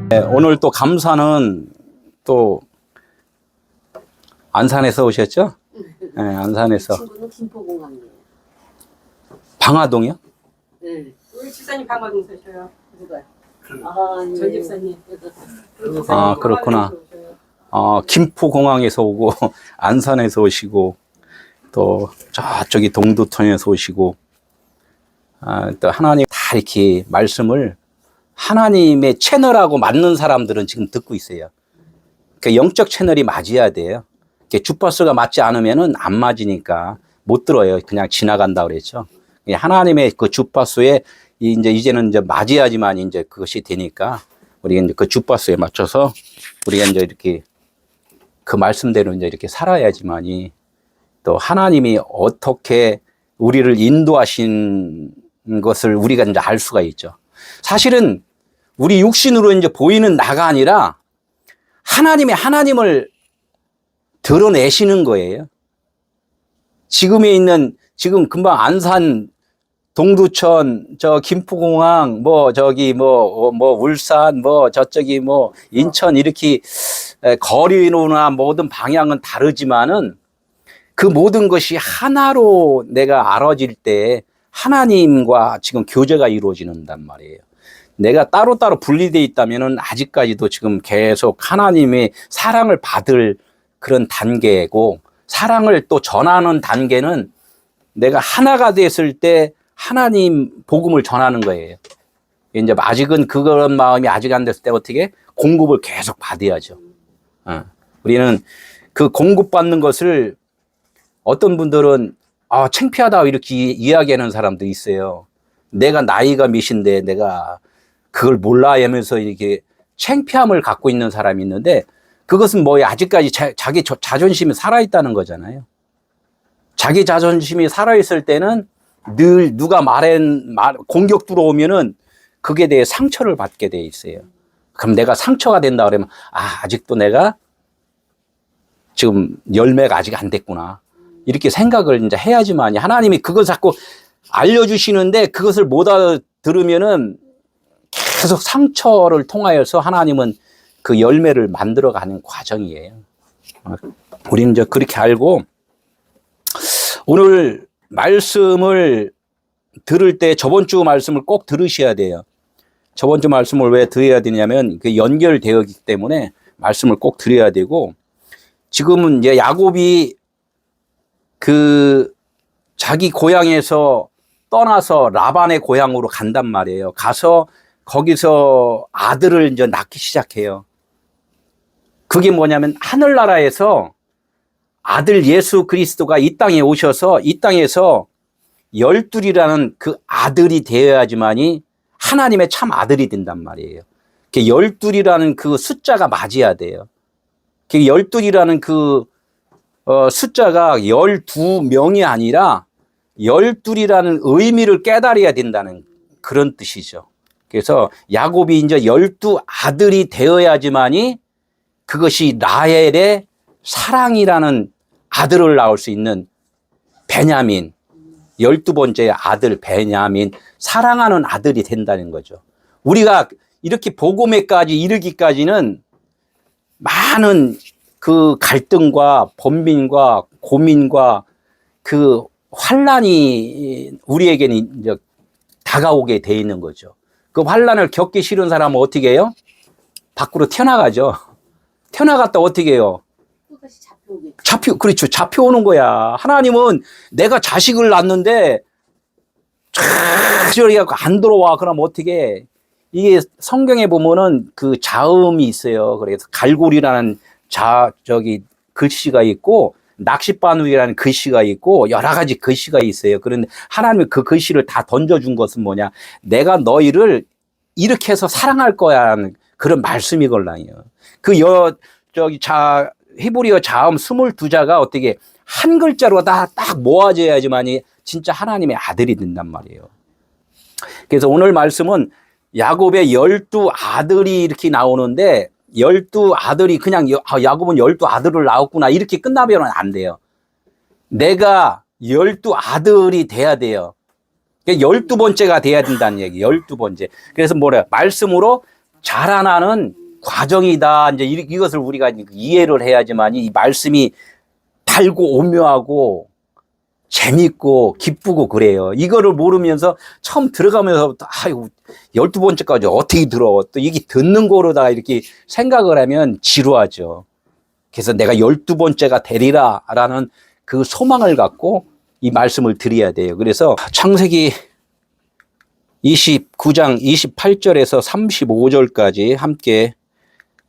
네, 오늘 또 감사는 또 안산에서 오셨죠? 네, 안산에서. 친구는 김포공항이에요. 방화동이요? 네. 우리 집사님 방화동 사셔요. 누가요? 아, 예. 전 집사님. 아, 그렇구나. 김포공항에서 오고 안산에서 오시고 또 저쪽이 동두천에서 오시고 또 하나님 다 이렇게 말씀을 하나님의 채널하고 맞는 사람들은 지금 듣고 있어요. 그 영적 채널이 맞아야 돼요. 주파수가 맞지 않으면은 안 맞으니까 못 들어요. 그냥 지나간다 그랬죠. 하나님의 그 주파수에 이제는 맞아야지만 이제 그것이 되니까 우리가 이제 그 주파수에 맞춰서 우리가 이제 이렇게 그 말씀대로 이제 이렇게 살아야지만이 또 하나님이 어떻게 우리를 인도하신 것을 우리가 이제 알 수가 있죠. 사실은 우리 육신으로 이제 보이는 나가 아니라 하나님을 드러내시는 거예요. 지금 금방 안산, 동두천, 김포공항, 울산, 저쪽이 인천 이렇게 거리로나 모든 방향은 다르지만은 그 모든 것이 하나로 내가 알아질 때 하나님과 지금 교제가 이루어진단 말이에요. 내가 따로따로 분리되어 있다면은 아직까지도 지금 계속 하나님의 사랑을 받을 그런 단계고, 사랑을 또 전하는 단계는 내가 하나가 됐을 때 하나님 복음을 전하는 거예요. 이제 아직은 그런 마음이 아직 안 됐을 때 어떻게 공급을 계속 받아야죠. 우리는 그 공급받는 것을 어떤 분들은 창피하다 이렇게 이야기하는 사람도 있어요. 내가 나이가 몇인데 내가 그걸 몰라 하면서 이렇게 창피함을 갖고 있는 사람이 있는데, 그것은 아직까지 자기 자존심이 살아있다는 거잖아요. 자기 자존심이 살아있을 때는 늘 누가 공격 들어오면은 그게 대해 상처를 받게 돼 있어요. 그럼 내가 상처가 된다 그러면 아직도 내가 지금 열매가 아직 안 됐구나 이렇게 생각을 이제 해야지만, 하나님이 그걸 자꾸 알려주시는데 그것을 못 알아들으면은 계속 상처를 통하여서 하나님은 그 열매를 만들어가는 과정이에요. 우리는 이제 그렇게 알고 오늘 말씀을 들을 때 저번 주 말씀을 꼭 들으셔야 돼요. 저번 주 말씀을 왜 들어야 되냐면 그 연결되어 있기 때문에 말씀을 꼭 들어야 되고, 지금은 이제 야곱이 그 자기 고향에서 떠나서 라반의 고향으로 간단 말이에요. 가서 거기서 아들을 이제 낳기 시작해요. 그게 뭐냐면 하늘나라에서 아들 예수 그리스도가 이 땅에 오셔서 이 땅에서 열둘이라는 그 아들이 되어야지만이 하나님의 참 아들이 된단 말이에요. 열둘이라는 그 숫자가 맞아야 돼요. 열둘이라는 그 숫자가 12명이 아니라 열둘이라는 의미를 깨달아야 된다는 그런 뜻이죠. 그래서 야곱이 이제 12 아들이 되어야지만이 그것이 라헬의 사랑이라는 아들을 낳을 수 있는 베냐민, 12번째 아들 베냐민, 사랑하는 아들이 된다는 거죠. 우리가 이렇게 복음에까지 이르기까지는 많은 그 갈등과 번민과 고민과 그 환란이 우리에게는 이제 다가오게 돼 있는 거죠. 그 환란을 겪기 싫은 사람은 어떻게 해요? 밖으로 튀어나가죠. 튀어나갔다 어떻게 해요? 그렇죠. 잡혀오는 거야. 하나님은 내가 자식을 낳는데 저리 안 들어와. 그럼 어떻게 해? 이게 성경에 보면은 그 자음이 있어요. 그래서 갈고리라는 글씨가 있고, 낚싯바늘이라는 글씨가 있고, 여러 가지 글씨가 있어요. 그런데 하나님이 그 글씨를 다 던져준 것은 뭐냐? 내가 너희를 이렇게 해서 사랑할 거야 하는 그런 말씀이걸랑요. 히브리어 자음 22자가 어떻게 한 글자로 딱 모아져야지만이 진짜 하나님의 아들이 된단 말이에요. 그래서 오늘 말씀은 야곱의 12 아들이 이렇게 나오는데, 12 아들이 그냥 야곱은 12 아들을 낳았구나 이렇게 끝나면 안 돼요. 내가 12 아들이 돼야 돼요. 12번째가 돼야 된다는 얘기. 12번째. 그래서 말씀으로 자라나는 과정이다. 이제 이것을 우리가 이해를 해야지만 이 말씀이 달고 오묘하고 재밌고 기쁘고 그래요. 이거를 모르면서 처음 들어가면서부터 아이고 12번째까지 어떻게 들어. 또 이게 듣는 거로다가 이렇게 생각을 하면 지루하죠. 그래서 내가 12번째가 되리라 라는 그 소망을 갖고 이 말씀을 드려야 돼요. 그래서 창세기 29장 28절에서 35절까지 함께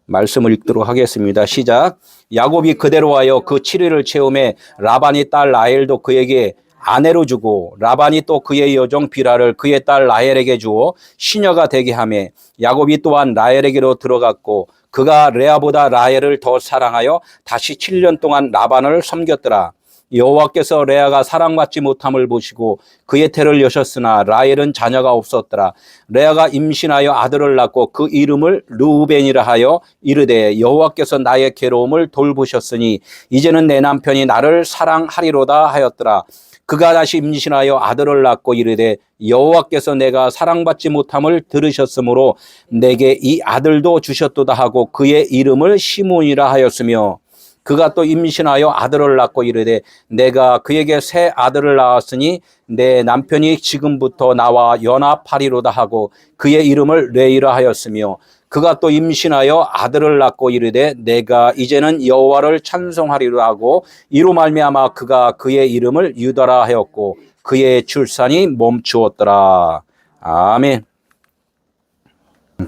말씀을 읽도록 하겠습니다. 시작. 야곱이 그대로 하여 그 7일을 채우매 라반이 딸 라헬도 그에게 아내로 주고 라반이 또 그의 여종 비라를 그의 딸 라헬에게 주어 시녀가 되게 하매 야곱이 또한 라헬에게로 들어갔고 그가 레아보다 라헬을 더 사랑하여 다시 7년 동안 라반을 섬겼더라. 여호와께서 레아가 사랑받지 못함을 보시고 그의 태를 여셨으나 라헬은 자녀가 없었더라. 레아가 임신하여 아들을 낳고 그 이름을 르우벤이라 하여 이르되 여호와께서 나의 괴로움을 돌보셨으니 이제는 내 남편이 나를 사랑하리로다 하였더라. 그가 다시 임신하여 아들을 낳고 이르되 여호와께서 내가 사랑받지 못함을 들으셨으므로 내게 이 아들도 주셨도다 하고 그의 이름을 시몬이라 하였으며 그가 또 임신하여 아들을 낳고 이르되 내가 그에게 새 아들을 낳았으니 내 남편이 지금부터 나와 연합하리로다 하고 그의 이름을 레이라 하였으며 그가 또 임신하여 아들을 낳고 이르되 내가 이제는 여호와를 찬송하리로 하고 이로 말미암아 그가 그의 이름을 유다라 하였고 그의 출산이 멈추었더라. 아멘.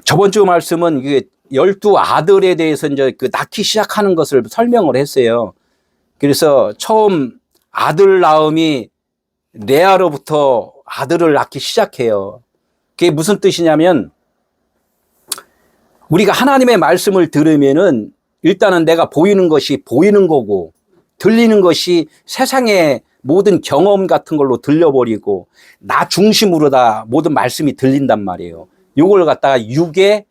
저번 주 말씀은 이게 12아들에 대해서 이제 그 낳기 시작하는 것을 설명을 했어요. 그래서 처음 아들 낳음이 레아로부터 아들을 낳기 시작해요. 그게 무슨 뜻이냐면 우리가 하나님의 말씀을 들으면은 일단은 내가 보이는 것이 보이는 거고 들리는 것이 세상의 모든 경험 같은 걸로 들려버리고 나 중심으로 다 모든 말씀이 들린단 말이에요. 요걸 갖다가 육의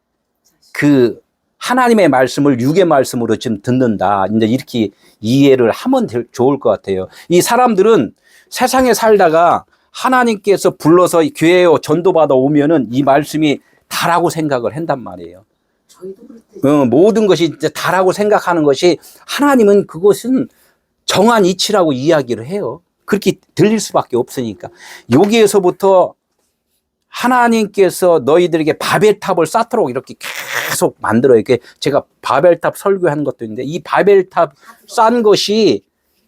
그 하나님의 말씀을 육의 말씀으로 지금 듣는다. 이제 이렇게 이해를 하면 좋을 것 같아요. 이 사람들은 세상에 살다가 하나님께서 불러서 교회에 전도받아 오면은 이 말씀이 다라고 생각을 한단 말이에요. 저희도 그렇대요. 모든 것이 이제 다라고 생각하는 것이 하나님은 그것은 정한 이치라고 이야기를 해요. 그렇게 들릴 수밖에 없으니까. 여기에서부터 하나님께서 너희들에게 바벨탑을 쌓도록 이렇게 계속 만들어요. 이렇게 제가 바벨탑 설교한 것도 있는데 이 바벨탑 쌓은 것이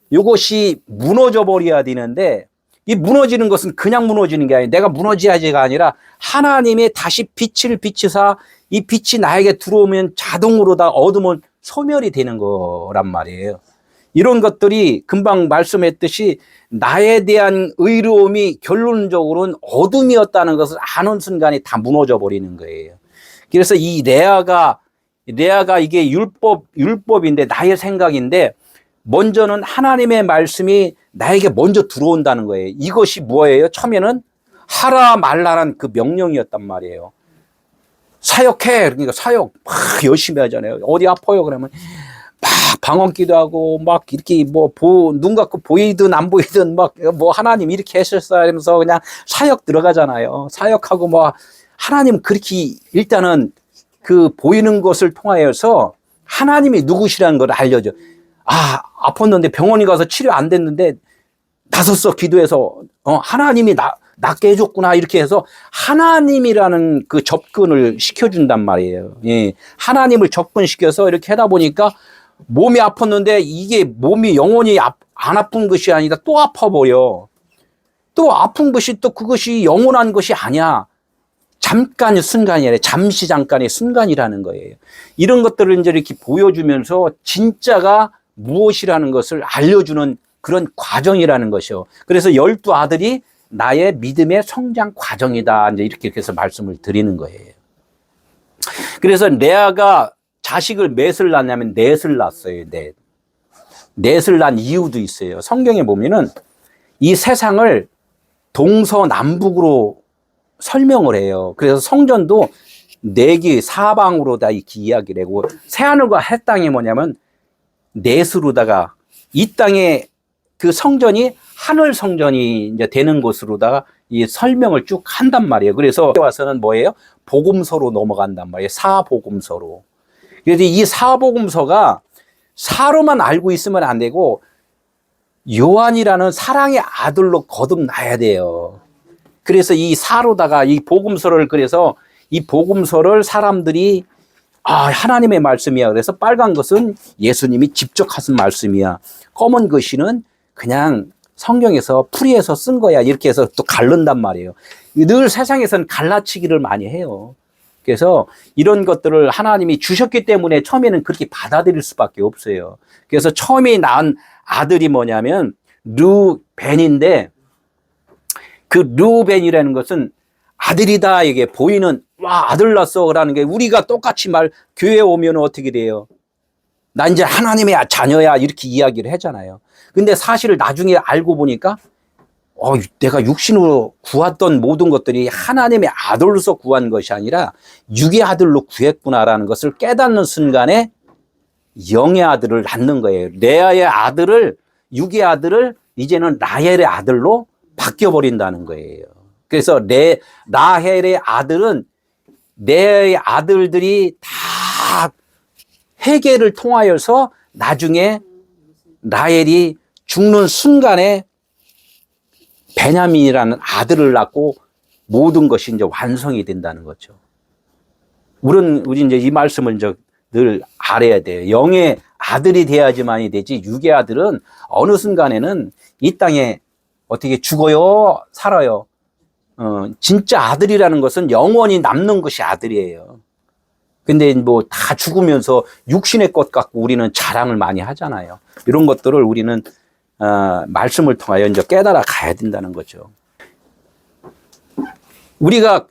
이것이 무너져 버려야 되는데 이 무너지는 것은 그냥 무너지는 게 아니라 내가 무너져야지가 아니라 하나님의 다시 빛을 비추사 이 빛이 나에게 들어오면 자동으로 다 어둠은 소멸이 되는 거란 말이에요. 이런 것들이 금방 말씀했듯이 나에 대한 의로움이 결론적으로는 어둠이었다는 것을 아는 순간에 다 무너져 버리는 거예요. 그래서 이 레아가 이게 율법인데 나의 생각인데 먼저는 하나님의 말씀이 나에게 먼저 들어온다는 거예요. 이것이 뭐예요? 처음에는 하라 말라란 그 명령이었단 말이에요. 사역해. 그러니까 사역 막 열심히 하잖아요. 어디 아파요? 그러면 막 방언기도 하고 막 이렇게 눈 감고 보이든 안 보이든 막 하나님 이렇게 하셨어요 하면서 그냥 사역 들어가잖아요. 사역하고 하나님 그렇게 일단은 그 보이는 것을 통하여서 하나님이 누구시라는 걸 알려줘. 아팠는데 병원에 가서 치료 안 됐는데 나섰어 기도해서 하나님이 낫게 해줬구나 이렇게 해서 하나님이라는 그 접근을 시켜준단 말이에요. 예. 하나님을 접근시켜서 이렇게 하다 보니까 몸이 아팠는데 이게 몸이 영원히 안 아픈 것이 아니라 또 아파버려. 또 아픈 것이 또 그것이 영원한 것이 아니야. 잠깐의 순간이 아니라 잠시 잠깐의 순간이라는 거예요. 이런 것들을 이제 이렇게 보여주면서 진짜가 무엇이라는 것을 알려주는 그런 과정이라는 것이요. 그래서 12아들이 나의 믿음의 성장 과정이다. 이제 이렇게 해서 말씀을 드리는 거예요. 그래서 레아가 자식을 몇을 낳냐면 넷을 낳았어요. 넷을 낳은 이유도 있어요. 성경에 보면은 이 세상을 동서남북으로 설명을 해요. 그래서 성전도 4개 사방으로 다 이렇게 이야기를 하고 새하늘과 새 땅이 뭐냐면 넷으로다가 이 땅에 그 성전이 하늘 성전이 이제 되는 곳으로다가 이 설명을 쭉 한단 말이에요. 그래서 와서는 뭐예요? 복음서로 넘어간단 말이에요. 사복음서로. 그래서 이 사복음서가 사로만 알고 있으면 안 되고 요한이라는 사랑의 아들로 거듭나야 돼요. 그래서 이 사로다가 이 복음서를, 그래서 이 복음서를 사람들이 하나님의 말씀이야. 그래서 빨간 것은 예수님이 직접 하신 말씀이야. 검은 글씨는 그냥 성경에서 풀이해서 쓴 거야. 이렇게 해서 또 가른단 말이에요. 늘 세상에서는 갈라치기를 많이 해요. 그래서 이런 것들을 하나님이 주셨기 때문에 처음에는 그렇게 받아들일 수밖에 없어요. 그래서 처음에 낳은 아들이 뭐냐면 르벤인데, 그 르벤이라는 것은 아들이다, 이게 보이는, 와, 아들 낳았어 라는 게, 우리가 똑같이 교회에 오면 어떻게 돼요? 나 이제 하나님의 자녀야, 이렇게 이야기를 하잖아요. 근데 사실 나중에 알고 보니까 내가 육신으로 구했던 모든 것들이 하나님의 아들로서 구한 것이 아니라 육의 아들로 구했구나라는 것을 깨닫는 순간에 영의 아들을 낳는 거예요. 레아의 아들을, 육의 아들을 이제는 라헬의 아들로 바뀌어버린다는 거예요. 그래서 라헬의 아들은, 레아의 아들들이 다 회개를 통하여서 나중에 라헬이 죽는 순간에 베냐민이라는 아들을 낳고 모든 것이 이제 완성이 된다는 거죠. 우리 이제 이 말씀을 이제 늘 알아야 돼요. 영의 아들이 돼야지만이 되지, 육의 아들은 어느 순간에는 이 땅에 어떻게 죽어요, 살아요. 진짜 아들이라는 것은 영원히 남는 것이 아들이에요. 근데 뭐 다 죽으면서 육신의 것 갖고 우리는 자랑을 많이 하잖아요. 이런 것들을 우리는 말씀을 통하여 이제 깨달아 가야 된다는 거죠. 우리가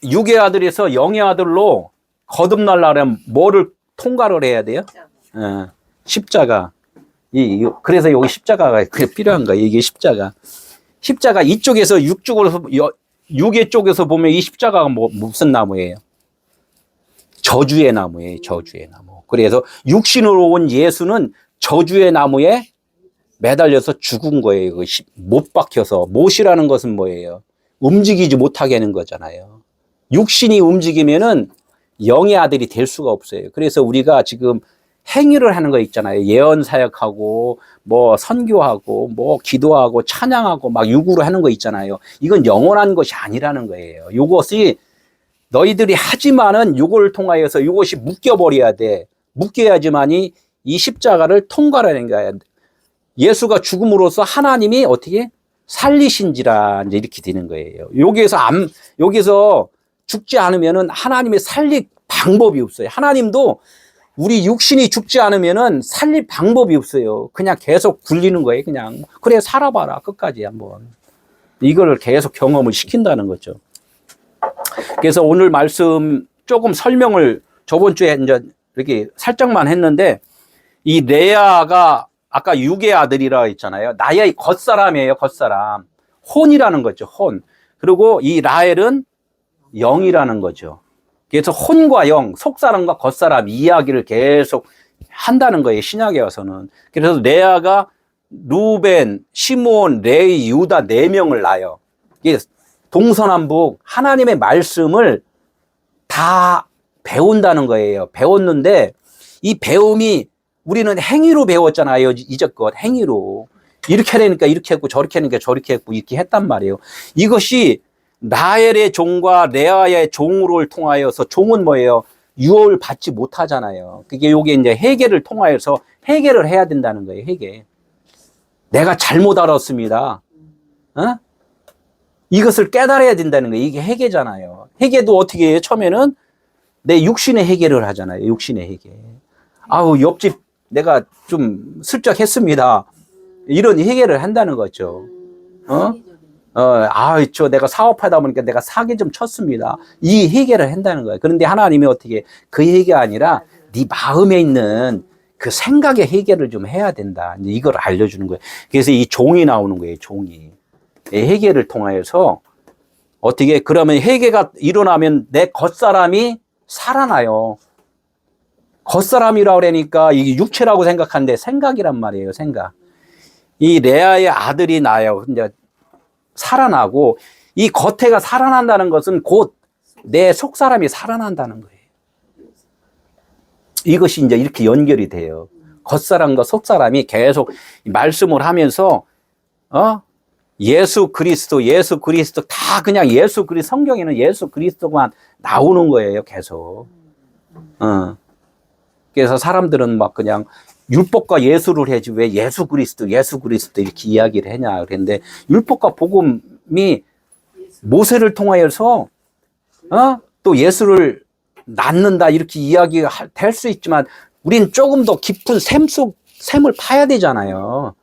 육의 아들에서 영의 아들로 거듭나려면 뭐를 통과를 해야 돼요? 십자가. 그래서 여기 십자가가 필요한 거예요. 이게 십자가. 십자가 이쪽에서 육의 쪽에서 보면 이 십자가가 무슨 나무예요? 저주의 나무예요. 저주의 나무. 그래서 육신으로 온 예수는 저주의 나무에 매달려서 죽은 거예요. 못 박혀서. 못이라는 것은 뭐예요? 움직이지 못하게 하는 거잖아요. 육신이 움직이면은 영의 아들이 될 수가 없어요. 그래서 우리가 지금 행위를 하는 거 있잖아요. 예언 사역하고 뭐 선교하고 뭐 기도하고 찬양하고 막 육으로 하는 거 있잖아요. 이건 영원한 것이 아니라는 거예요. 이것이 너희들이 하지만은 요걸 통하여서 이것이 묶여버려야 돼. 묶여야지만이 이 십자가를 통과하는 거야. 예수가 죽음으로써 하나님이 어떻게 살리신지라 이제 이렇게 되는 거예요. 여기서 죽지 않으면은 하나님이 살릴 방법이 없어요. 하나님도 우리 육신이 죽지 않으면은 살릴 방법이 없어요. 그냥 계속 굴리는 거예요. 그냥 그래 살아봐라 끝까지 한번. 이거를 계속 경험을 시킨다는 거죠. 그래서 오늘 말씀 조금 설명을 저번 주에 이제 이렇게 살짝만 했는데, 이 레아가 아까 육의 아들이라고 했잖아요. 나의 겉사람이에요. 겉사람. 혼이라는 거죠. 혼. 그리고 이 라헬은 영이라는 거죠. 그래서 혼과 영, 속사람과 겉사람 이야기를 계속 한다는 거예요. 신약에 와서는. 그래서 레아가 루벤, 시므온, 레위, 유다 4명을 낳아요. 이게 동서남북 하나님의 말씀을 다 배운다는 거예요. 배웠는데 이 배움이 우리는 행위로 배웠잖아요. 이제껏 행위로. 이렇게 하려니까 이렇게 했고 저렇게 하니까 저렇게 했고 이렇게 했단 말이에요. 이것이 라헬의 종과 레아의 종을 통하여서, 종은 뭐예요? 유업을 받지 못하잖아요. 그게 요게 이제 회개를 통하여서 회개를 해야 된다는 거예요. 회개. 내가 잘못 알았습니다. 이것을 깨달아야 된다는 거예요. 이게 회개잖아요. 회개도 어떻게 해요? 처음에는 내 육신의 회개를 하잖아요. 육신의 회개. 옆집 내가 좀 슬쩍 했습니다. 이런 회개를 한다는 거죠. 내가 사업하다 보니까 내가 사기 좀 쳤습니다. 이 회개를 한다는 거예요. 그런데 하나님이 어떻게, 그 회개가 아니라 네 마음에 있는 그 생각의 회개를 좀 해야 된다. 이걸 알려주는 거예요. 그래서 이 종이 나오는 거예요. 종이. 회개를 통하여서 어떻게, 그러면 회개가 일어나면 내 겉사람이 살아나요. 겉사람이라고 그러니까 이게 육체라고 생각하는데 생각이란 말이에요. 생각. 이 레아의 아들이 나요. 이제 살아나고, 이 겉에가 살아난다는 것은 곧 내 속사람이 살아난다는 거예요. 이것이 이제 이렇게 연결이 돼요. 겉사람과 속사람이 계속 말씀을 하면서, 예수 그리스도 다 그냥 예수 그리스도, 성경에는 예수 그리스도만 나오는 거예요, 계속. 그래서 사람들은 막 그냥 율법과 예수를 해야지 왜 예수 그리스도 이렇게 이야기를 하냐 그랬는데, 율법과 복음이 모세를 통하여서 또 예수를 낳는다 이렇게 이야기할 수 있지만, 우린 조금 더 깊은 샘을 파야 되잖아요.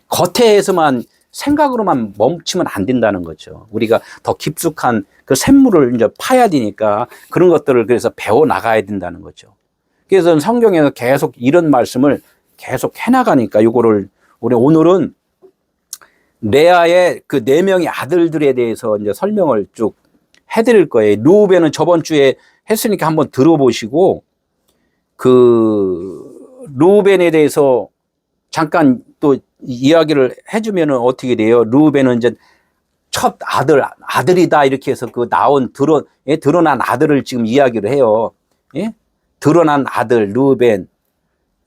겉에서만 생각으로만 멈추면 안 된다는 거죠. 우리가 더 깊숙한 그 샘물을 이제 파야 되니까 그런 것들을 그래서 배워 나가야 된다는 거죠. 그래서 성경에서 계속 이런 말씀을 계속 해나가니까, 요거를 우리 오늘은 레아의 그 4명의 아들들에 대해서 이제 설명을 쭉 해드릴 거예요. 르우벤은 저번 주에 했으니까 한번 들어보시고, 그 르우벤에 대해서 잠깐 또 이야기를 해주면은 어떻게 돼요? 르우벤은 이제 첫 아들이다 이렇게 해서 그 드러난 아들을 지금 이야기를 해요. 예? 드러난 아들 르우벤.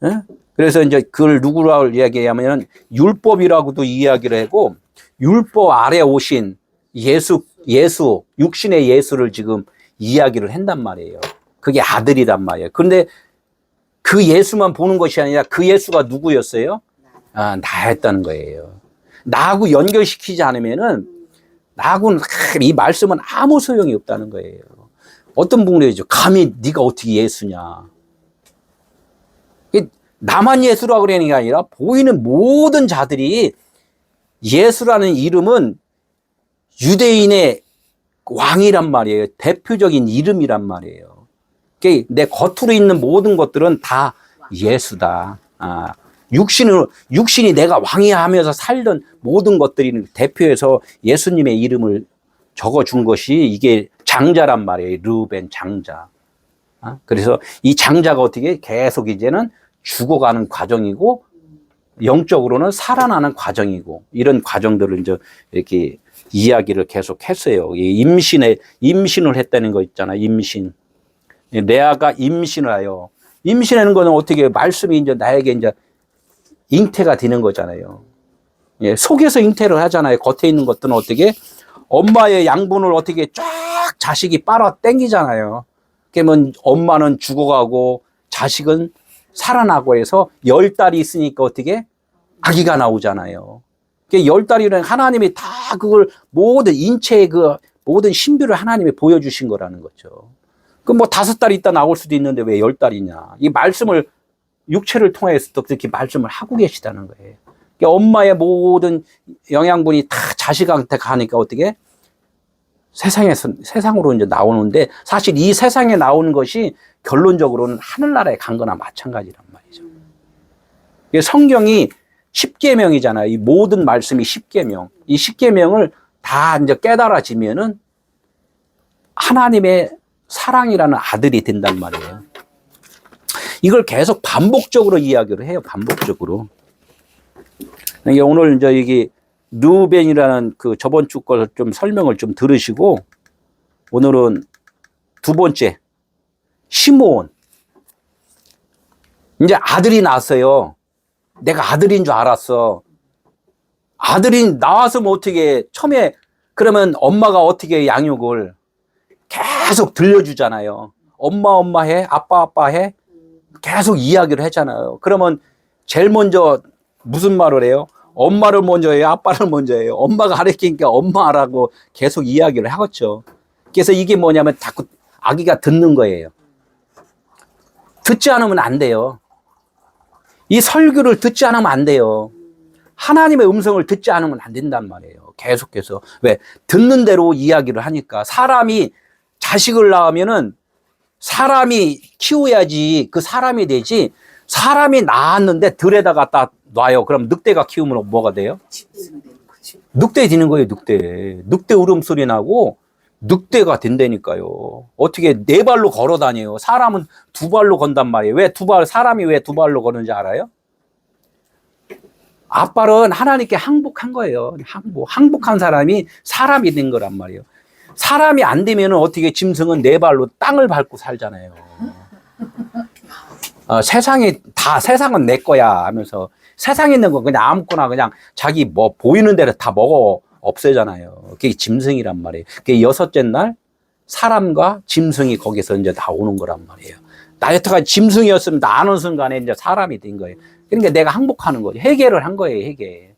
예? 그래서 이제 그걸 누구라고 이야기하면 율법이라고도 이야기를 하고, 율법 아래 오신 예수, 육신의 예수를 지금 이야기를 한단 말이에요. 그게 아들이란 말이에요. 그런데 그 예수만 보는 것이 아니라 그 예수가 누구였어요? 나였다는 거예요. 나하고 연결시키지 않으면은, 나하고는 이 말씀은 아무 소용이 없다는 거예요. 어떤 분이 그러죠. 감히 네가 어떻게 예수냐. 나만 예수라고 그러는 게 아니라 보이는 모든 자들이 예수라는 이름은 유대인의 왕이란 말이에요. 대표적인 이름이란 말이에요. 내 겉으로 있는 모든 것들은 다 예수다. 육신이 내가 왕이야 하면서 살던 모든 것들이 대표해서 예수님의 이름을 적어준 것이 이게 장자란 말이에요. 르우벤 장자. 그래서 이 장자가 어떻게 계속 이제는 죽어가는 과정이고, 영적으로는 살아나는 과정이고, 이런 과정들을 이제 이렇게 이야기를 계속 했어요. 임신을 했다는 거 있잖아요. 임신. 레아가 임신을 해요. 임신하는 거는 어떻게 말씀이 이제 나에게 이제 잉태가 되는 거잖아요. 예, 속에서 잉태를 하잖아요. 겉에 있는 것들은 어떻게 엄마의 양분을 어떻게 쫙 자식이 빨아 당기잖아요. 그러면 엄마는 죽어가고 자식은 살아나고 해서 10달이 있으니까 어떻게 아기가 나오잖아요. 10달이라는 하나님이 다 그걸 모든 인체의 그 모든 신비를 하나님이 보여주신 거라는 거죠. 그럼 뭐 5달 있다 나올 수도 있는데 왜 10달이냐. 이 말씀을 육체를 통해서 또 그렇게 말씀을 하고 계시다는 거예요. 그러니까 엄마의 모든 영양분이 다 자식한테 가니까 어떻게 세상으로 이제 나오는데, 사실 이 세상에 나오는 것이 결론적으로는 하늘나라에 간 거나 마찬가지란 말이죠. 성경이 10계명이잖아요. 이 모든 말씀이 10계명. 이 10계명을 다 이제 깨달아지면은 하나님의 사랑이라는 아들이 된단 말이에요. 이걸 계속 반복적으로 이야기를 해요. 반복적으로. 그러니까 오늘 이제 이게 르우벤이라는 그 저번 주 걸 좀 설명을 좀 들으시고, 오늘은 두 번째 시므온. 이제 아들이 낳았어요. 내가 아들인 줄 알았어. 아들이 나왔으면 어떻게, 처음에 그러면 엄마가 어떻게 양육을 계속 들려주잖아요. 엄마 해, 아빠 해. 계속 이야기를 하잖아요. 그러면 제일 먼저 무슨 말을 해요? 엄마를 먼저 해요? 아빠를 먼저 해요? 엄마가 가르치니까 엄마 하라고 계속 이야기를 하겠죠. 그래서 이게 뭐냐면 자꾸 아기가 듣는 거예요. 듣지 않으면 안 돼요. 이 설교를 듣지 않으면 안 돼요. 하나님의 음성을 듣지 않으면 안 된단 말이에요. 계속해서. 왜? 듣는 대로 이야기를 하니까. 사람이 자식을 낳으면은 사람이 키워야지 그 사람이 되지, 사람이 낳았는데 들에다 갖다 놔요. 그럼 늑대가 키우면 뭐가 돼요? 늑대 되는 거예요. 늑대 울음소리 나고 늑대가 된다니까요. 어떻게 4발로 걸어 다녀요. 사람은 2발로 건단 말이에요. 사람이 왜 2발로 거는지 알아요? 아빨은 하나님께 항복한 거예요. 항복한 사람이 사람이 된 거란 말이에요. 사람이 안 되면 어떻게 짐승은 네 발로 땅을 밟고 살잖아요. 세상은 내 거야 하면서 세상에 있는 거 그냥 아무거나 그냥 자기 뭐 보이는 대로 다 먹어 없애잖아요. 그게 짐승이란 말이에요. 그게 여섯째 날 사람과 짐승이 거기서 이제 다 오는 거란 말이에요. 나 여태까지 짐승이었으면 나 아는 순간에 이제 사람이 된 거예요. 그러니까 내가 항복하는 거죠. 해결을 한 거예요, 해결.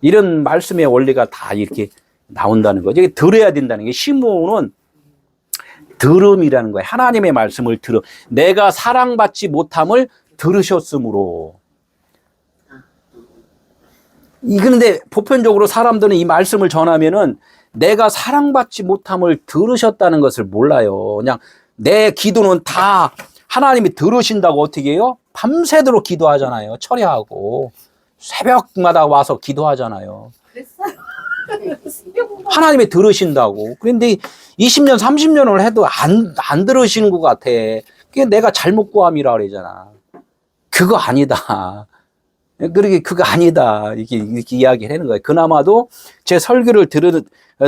이런 말씀의 원리가 다 이렇게 나온다는 거죠. 이게 들어야 된다는 게 시므온은 들음이라는 거예요. 하나님의 말씀을 들음. 내가 사랑받지 못함을 들으셨으므로. 그런데 보편적으로 사람들은 이 말씀을 전하면은 내가 사랑받지 못함을 들으셨다는 것을 몰라요. 그냥 내 기도는 다 하나님이 들으신다고 어떻게 해요? 밤새도록 기도하잖아요. 철야하고 새벽마다 와서 기도하잖아요. 그랬어요. 하나님이 들으신다고. 그런데 20년, 30년을 해도 안 들으시는 것 같아. 그게 내가 잘못 구함이라 그러잖아. 그거 아니다. 그러게 그거 아니다. 이렇게 이야기를 하는 거예요. 그나마도 제 설교를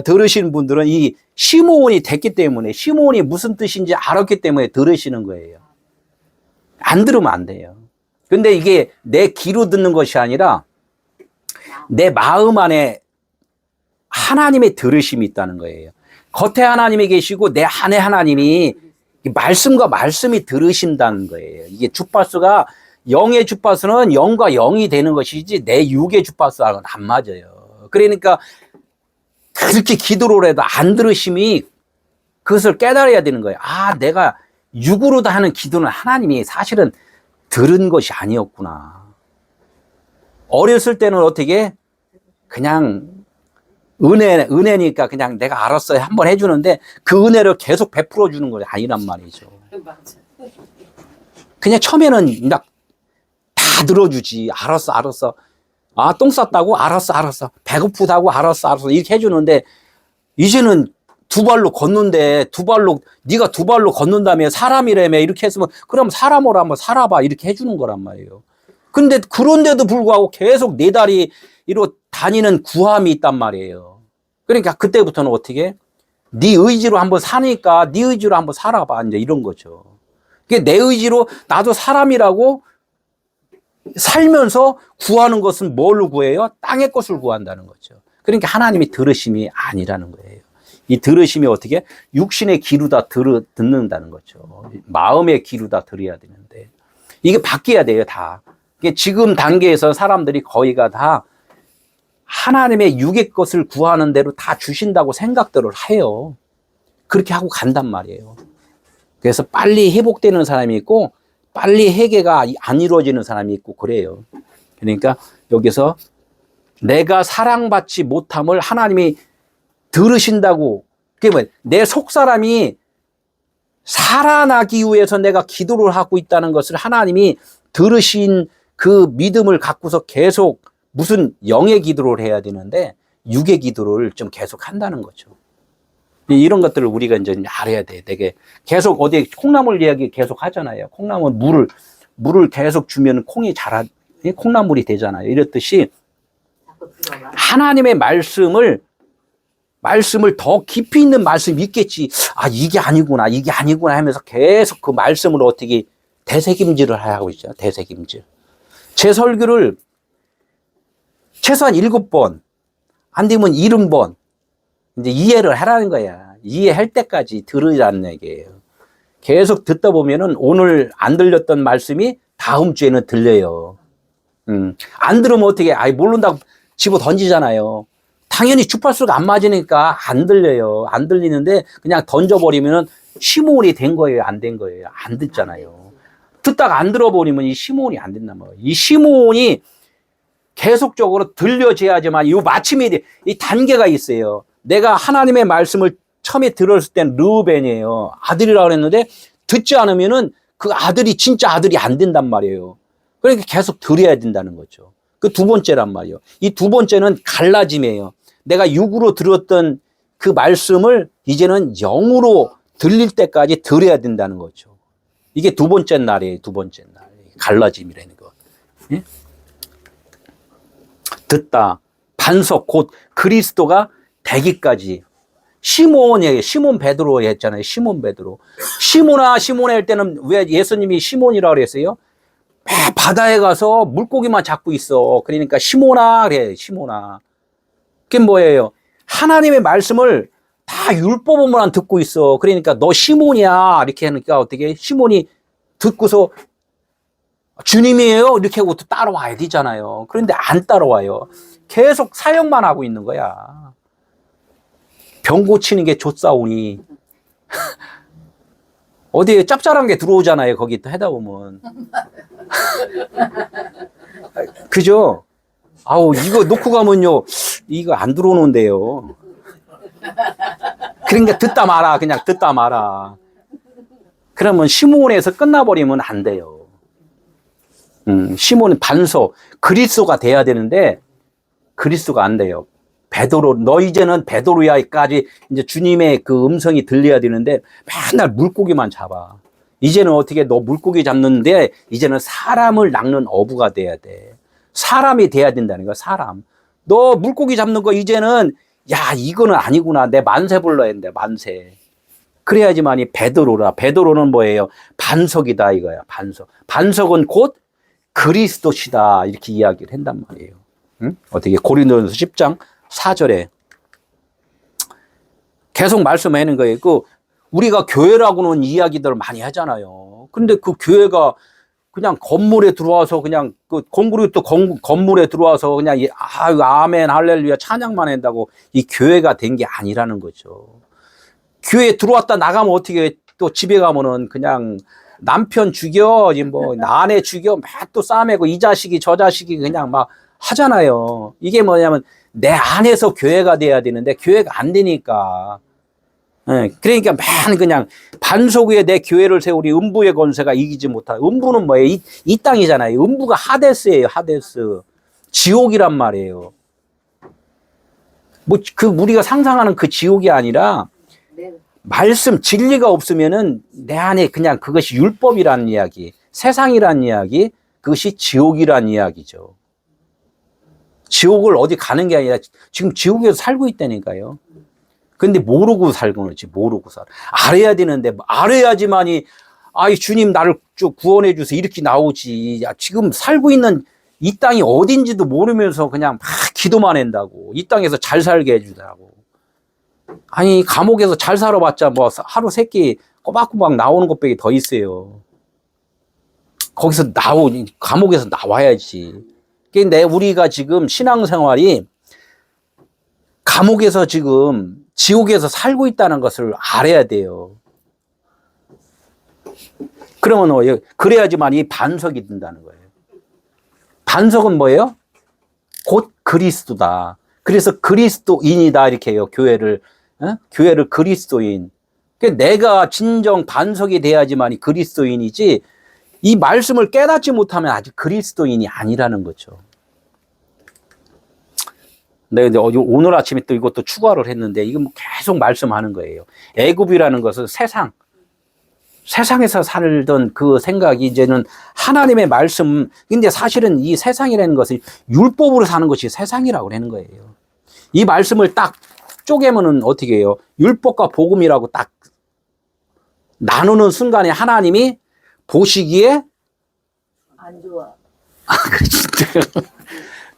들으신 분들은 이 시므온이 됐기 때문에, 시므온이 무슨 뜻인지 알았기 때문에 들으시는 거예요. 안 들으면 안 돼요. 근데 이게 내 귀로 듣는 것이 아니라 내 마음 안에 하나님의 들으심이 있다는 거예요. 겉에 하나님이 계시고 내 안에 하나님이 말씀과 말씀이 들으신다는 거예요. 이게 주파수가 영의 주파수는 0과 0이 되는 것이지 내 육의 주파수하고는 안 맞아요. 그러니까 그렇게 기도를 해도 안 들으심이 그것을 깨달아야 되는 거예요. 아, 내가 육으로 다 하는 기도는 하나님이 사실은 들은 것이 아니었구나. 어렸을 때는 어떻게 그냥 은혜니까 그냥 내가 알았어요. 한번 해주는데 그 은혜를 계속 베풀어 주는 것이 아니란 말이죠. 맞아. 그냥 처음에는 막 다 들어주지. 알았어. 아, 똥 쌌다고? 알았어. 배고프다고? 알았어. 이렇게 해주는데 이제는 두 발로 걷는데 네가 두 발로 걷는다며 사람이라며 이렇게 했으면 그럼 사람으로 한번 살아봐 이렇게 해주는 거란 말이에요. 근데 그런데도 불구하고 계속 네 다리로 다니는 구함이 있단 말이에요. 그러니까 그때부터는 어떻게? 네 의지로 한번 사니까 네 의지로 한번 살아봐 이제 이런 거죠. 그게 내 의지로 나도 사람이라고 살면서 구하는 것은 뭘로 구해요? 땅의 것을 구한다는 거죠. 그러니까 하나님이 들으심이 아니라는 거예요. 이 들으심이 어떻게? 육신의 귀로 다 듣는다는 거죠. 마음의 귀로 다 들어야 되는데 이게 바뀌어야 돼요, 다. 이게 지금 단계에서 사람들이 거의가 다 하나님의 육의 것을 구하는 대로 다 주신다고 생각들을 해요. 그렇게 하고 간단 말이에요. 그래서 빨리 회복되는 사람이 있고 빨리 회개가 안 이루어지는 사람이 있고 그래요. 그러니까 여기서 내가 사랑받지 못함을 하나님이 들으신다고. 그게 뭐예요? 내 속사람이 살아나기 위해서 내가 기도를 하고 있다는 것을 하나님이 들으신 그 믿음을 갖고서 계속 무슨 영의 기도를 해야 되는데 육의 기도를 좀 계속 한다는 거죠. 이런 것들을 우리가 이제 알아야 돼. 되게 계속 어디 콩나물 이야기 계속 하잖아요. 콩나물 물을 계속 주면 콩나물이 되잖아요. 이랬듯이 하나님의 말씀을 더 깊이 있는 말씀이 있겠지. 아, 이게 아니구나 하면서 계속 그 말씀을 어떻게 되새김질을 하고 있죠. 되새김질. 제 설교를 최소한 7번, 안 되면 70번, 이제 이해를 하라는 거야. 이해할 때까지 들으라는 얘기예요. 계속 듣다 보면은 오늘 안 들렸던 말씀이 다음 주에는 들려요. 안 들으면 어떻게, 모른다고 집어 던지잖아요. 당연히 주파수가 안 맞으니까 안 들려요. 안 들리는데 그냥 던져버리면은 시므온이 된 거예요? 안 된 거예요? 안 듣잖아요. 듣다가 안 들어버리면 이 시므온이 안 된단 말이에요. 이 시므온이 계속적으로 들려져야지만 이 마침이 돼. 이 단계가 있어요. 내가 하나님의 말씀을 처음에 들었을 땐 르우벤이에요. 아들이라고 그랬는데 듣지 않으면은 그 아들이 진짜 아들이 안 된단 말이에요. 그러니까 계속 들어야 된다는 거죠. 그 두 번째란 말이에요. 이 두 번째는 갈라짐이에요. 내가 육으로 들었던 그 말씀을 이제는 영으로 들릴 때까지 들어야 된다는 거죠. 이게 두 번째 날이에요. 두 번째 날. 갈라짐이라는 거. 예? 듣다. 반석 곧 그리스도가 되기까지. 시몬이에요. 시몬 베드로 했잖아요. 시몬 베드로. 시몬아 시몬아 할 때는 왜 예수님이 시몬이라고 그랬어요? 바다에 가서 물고기만 잡고 있어. 그러니까 시몬아 그래. 시몬아. 그게 뭐예요? 하나님의 말씀을 다 율법으로만 듣고 있어. 그러니까 너 시몬이야. 이렇게 하니까 어떻게 시몬이 듣고서 주님이에요. 이렇게 하고 또 따라와야 되잖아요. 그런데 안 따라와요. 계속 사역만 하고 있는 거야. 병 고치는 게 좋사오니. 어디에 짭짤한 게 들어오잖아요. 거기 또 하다 보면. 그죠? 아우, 이거 놓고 가면요. 이거 안 들어오는데요. 그러니까 듣다 마라. 그냥 듣다 마라. 그러면 시몬에서 끝나버리면 안 돼요. 시몬은 반석, 그리스도가 돼야 되는데, 그리스도가 안 돼요. 베드로, 너 이제는 베드로야까지 이제 주님의 그 음성이 들려야 되는데 맨날 물고기만 잡아. 이제는 어떻게 너 물고기 잡는데 이제는 사람을 낚는 어부가 돼야 돼. 사람이 돼야 된다는 거야, 사람. 너 물고기 잡는 거 이제는 야, 이거는 아니구나. 내 만세 불러야 된대, 만세. 그래야지만이 베드로라. 베드로는 뭐예요? 반석이다 이거야, 반석. 반석은 곧 그리스도시다. 이렇게 이야기를 한단 말이에요. 응? 어떻게 고린도전서 10장 4절에 계속 말씀하는 거예요. 우리가 교회라고는 이야기들을 많이 하잖아요. 근데 그 교회가 그냥 건물에 들어와서 그냥 공부리 또 건물에 들어와서 그냥 아멘 할렐루야 찬양만 한다고 이 교회가 된 게 아니라는 거죠. 교회에 들어왔다 나가면 어떻게 또 집에 가면은 그냥 남편 죽여, 뭐 아내 죽여, 막 또 싸매고 이 자식이 저 자식이 그냥 막 하잖아요. 이게 뭐냐면 내 안에서 교회가 돼야 되는데 교회가 안 되니까. 그러니까 맨 그냥 반석 위에 내 교회를 세우리 음부의 권세가 이기지 못하. 음부는 뭐예요? 이 땅이잖아요. 음부가 하데스예요. 하데스. 지옥이란 말이에요. 뭐 우리가 상상하는 그 지옥이 아니라 네. 말씀 진리가 없으면은 내 안에 그냥 그것이 율법이라는 이야기, 세상이라는 이야기, 그것이 지옥이라는 이야기죠. 지옥을 어디 가는 게 아니라 지금 지옥에서 살고 있다니까요. 근데 모르고 살고 그렇지, 모르고 살아. 알아야 되는데, 알아야지만이, 주님 나를 좀 구원해 주세요. 이렇게 나오지. 야, 지금 살고 있는 이 땅이 어딘지도 모르면서 그냥 막 기도만 한다고. 이 땅에서 잘 살게 해주더라고. 아니, 감옥에서 잘 살아봤자 뭐 하루 세 끼 꼬박꼬박 나오는 것밖에 더 있어요. 거기서 감옥에서 나와야지. 근데 우리가 지금 신앙생활이 감옥에서 지금 지옥에서 살고 있다는 것을 알아야 돼요. 그러면 그래야지만 이 반석이 된다는 거예요. 반석은 뭐예요? 곧 그리스도다. 그래서 그리스도인이다 이렇게 해요. 교회를 그리스도인. 그러니까 내가 진정 반석이 돼야지만 그리스도인이지. 이 말씀을 깨닫지 못하면 아직 그리스도인이 아니라는 거죠. 네, 근데 오늘 아침에 또 이것도 추가를 했는데, 이거 뭐 계속 말씀하는 거예요. 애굽이라는 것은 세상에서 살던 그 생각이 이제는 하나님의 말씀, 근데 사실은 이 세상이라는 것은 율법으로 사는 것이 세상이라고 하는 거예요. 이 말씀을 딱 쪼개면은 어떻게 해요? 율법과 복음이라고 딱 나누는 순간에 하나님이 보시기에 안 좋아. 그렇지.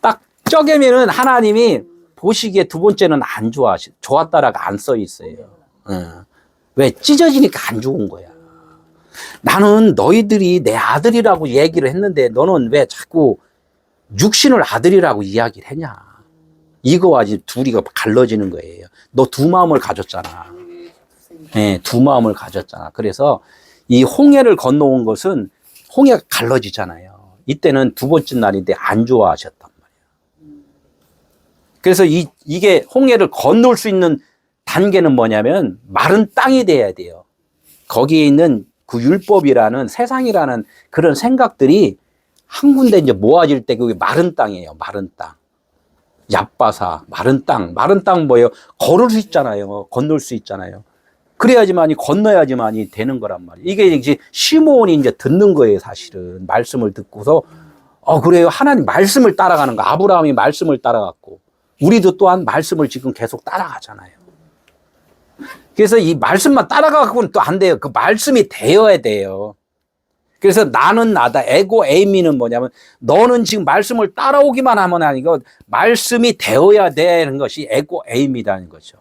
딱 쪼개면은 하나님이 보시기에 두 번째는 안 좋았다라가 안 써 있어요. 왜? 찢어지니까 안 좋은 거야. 나는 너희들이 내 아들이라고 얘기를 했는데 너는 왜 자꾸 육신을 아들이라고 이야기를 했냐. 이거와 둘이가 갈라지는 거예요. 너 두 마음을 가졌잖아. 네, 두 마음을 가졌잖아. 그래서 이 홍해를 건너온 것은 홍해가 갈라지잖아요. 이때는 두 번째 날인데 안 좋아하셨단 말이에요. 그래서 이게 홍해를 건널 수 있는 단계는 뭐냐면 마른 땅이 돼야 돼요. 거기에 있는 그 율법이라는 세상이라는 그런 생각들이 한 군데 이제 모아질 때 그게 마른 땅이에요. 마른 땅. 얕바사, 마른 땅. 마른 땅 뭐예요? 걸을 수 있잖아요. 건널 수 있잖아요. 그래야지만이 건너야지만이 되는 거란 말이에요. 이게 이제 시몬이 이제 듣는 거예요, 사실은. 말씀을 듣고서 그래요. 하나님 말씀을 따라가는 거. 아브라함이 말씀을 따라갔고, 우리도 또한 말씀을 지금 계속 따라가잖아요. 그래서 이 말씀만 따라가고는 또 안 돼요. 그 말씀이 되어야 돼요. 그래서 나는 나다. 에고 에이미는 뭐냐면, 너는 지금 말씀을 따라오기만 하면 아니고, 말씀이 되어야 되는 것이 에고 에이미라는 거죠.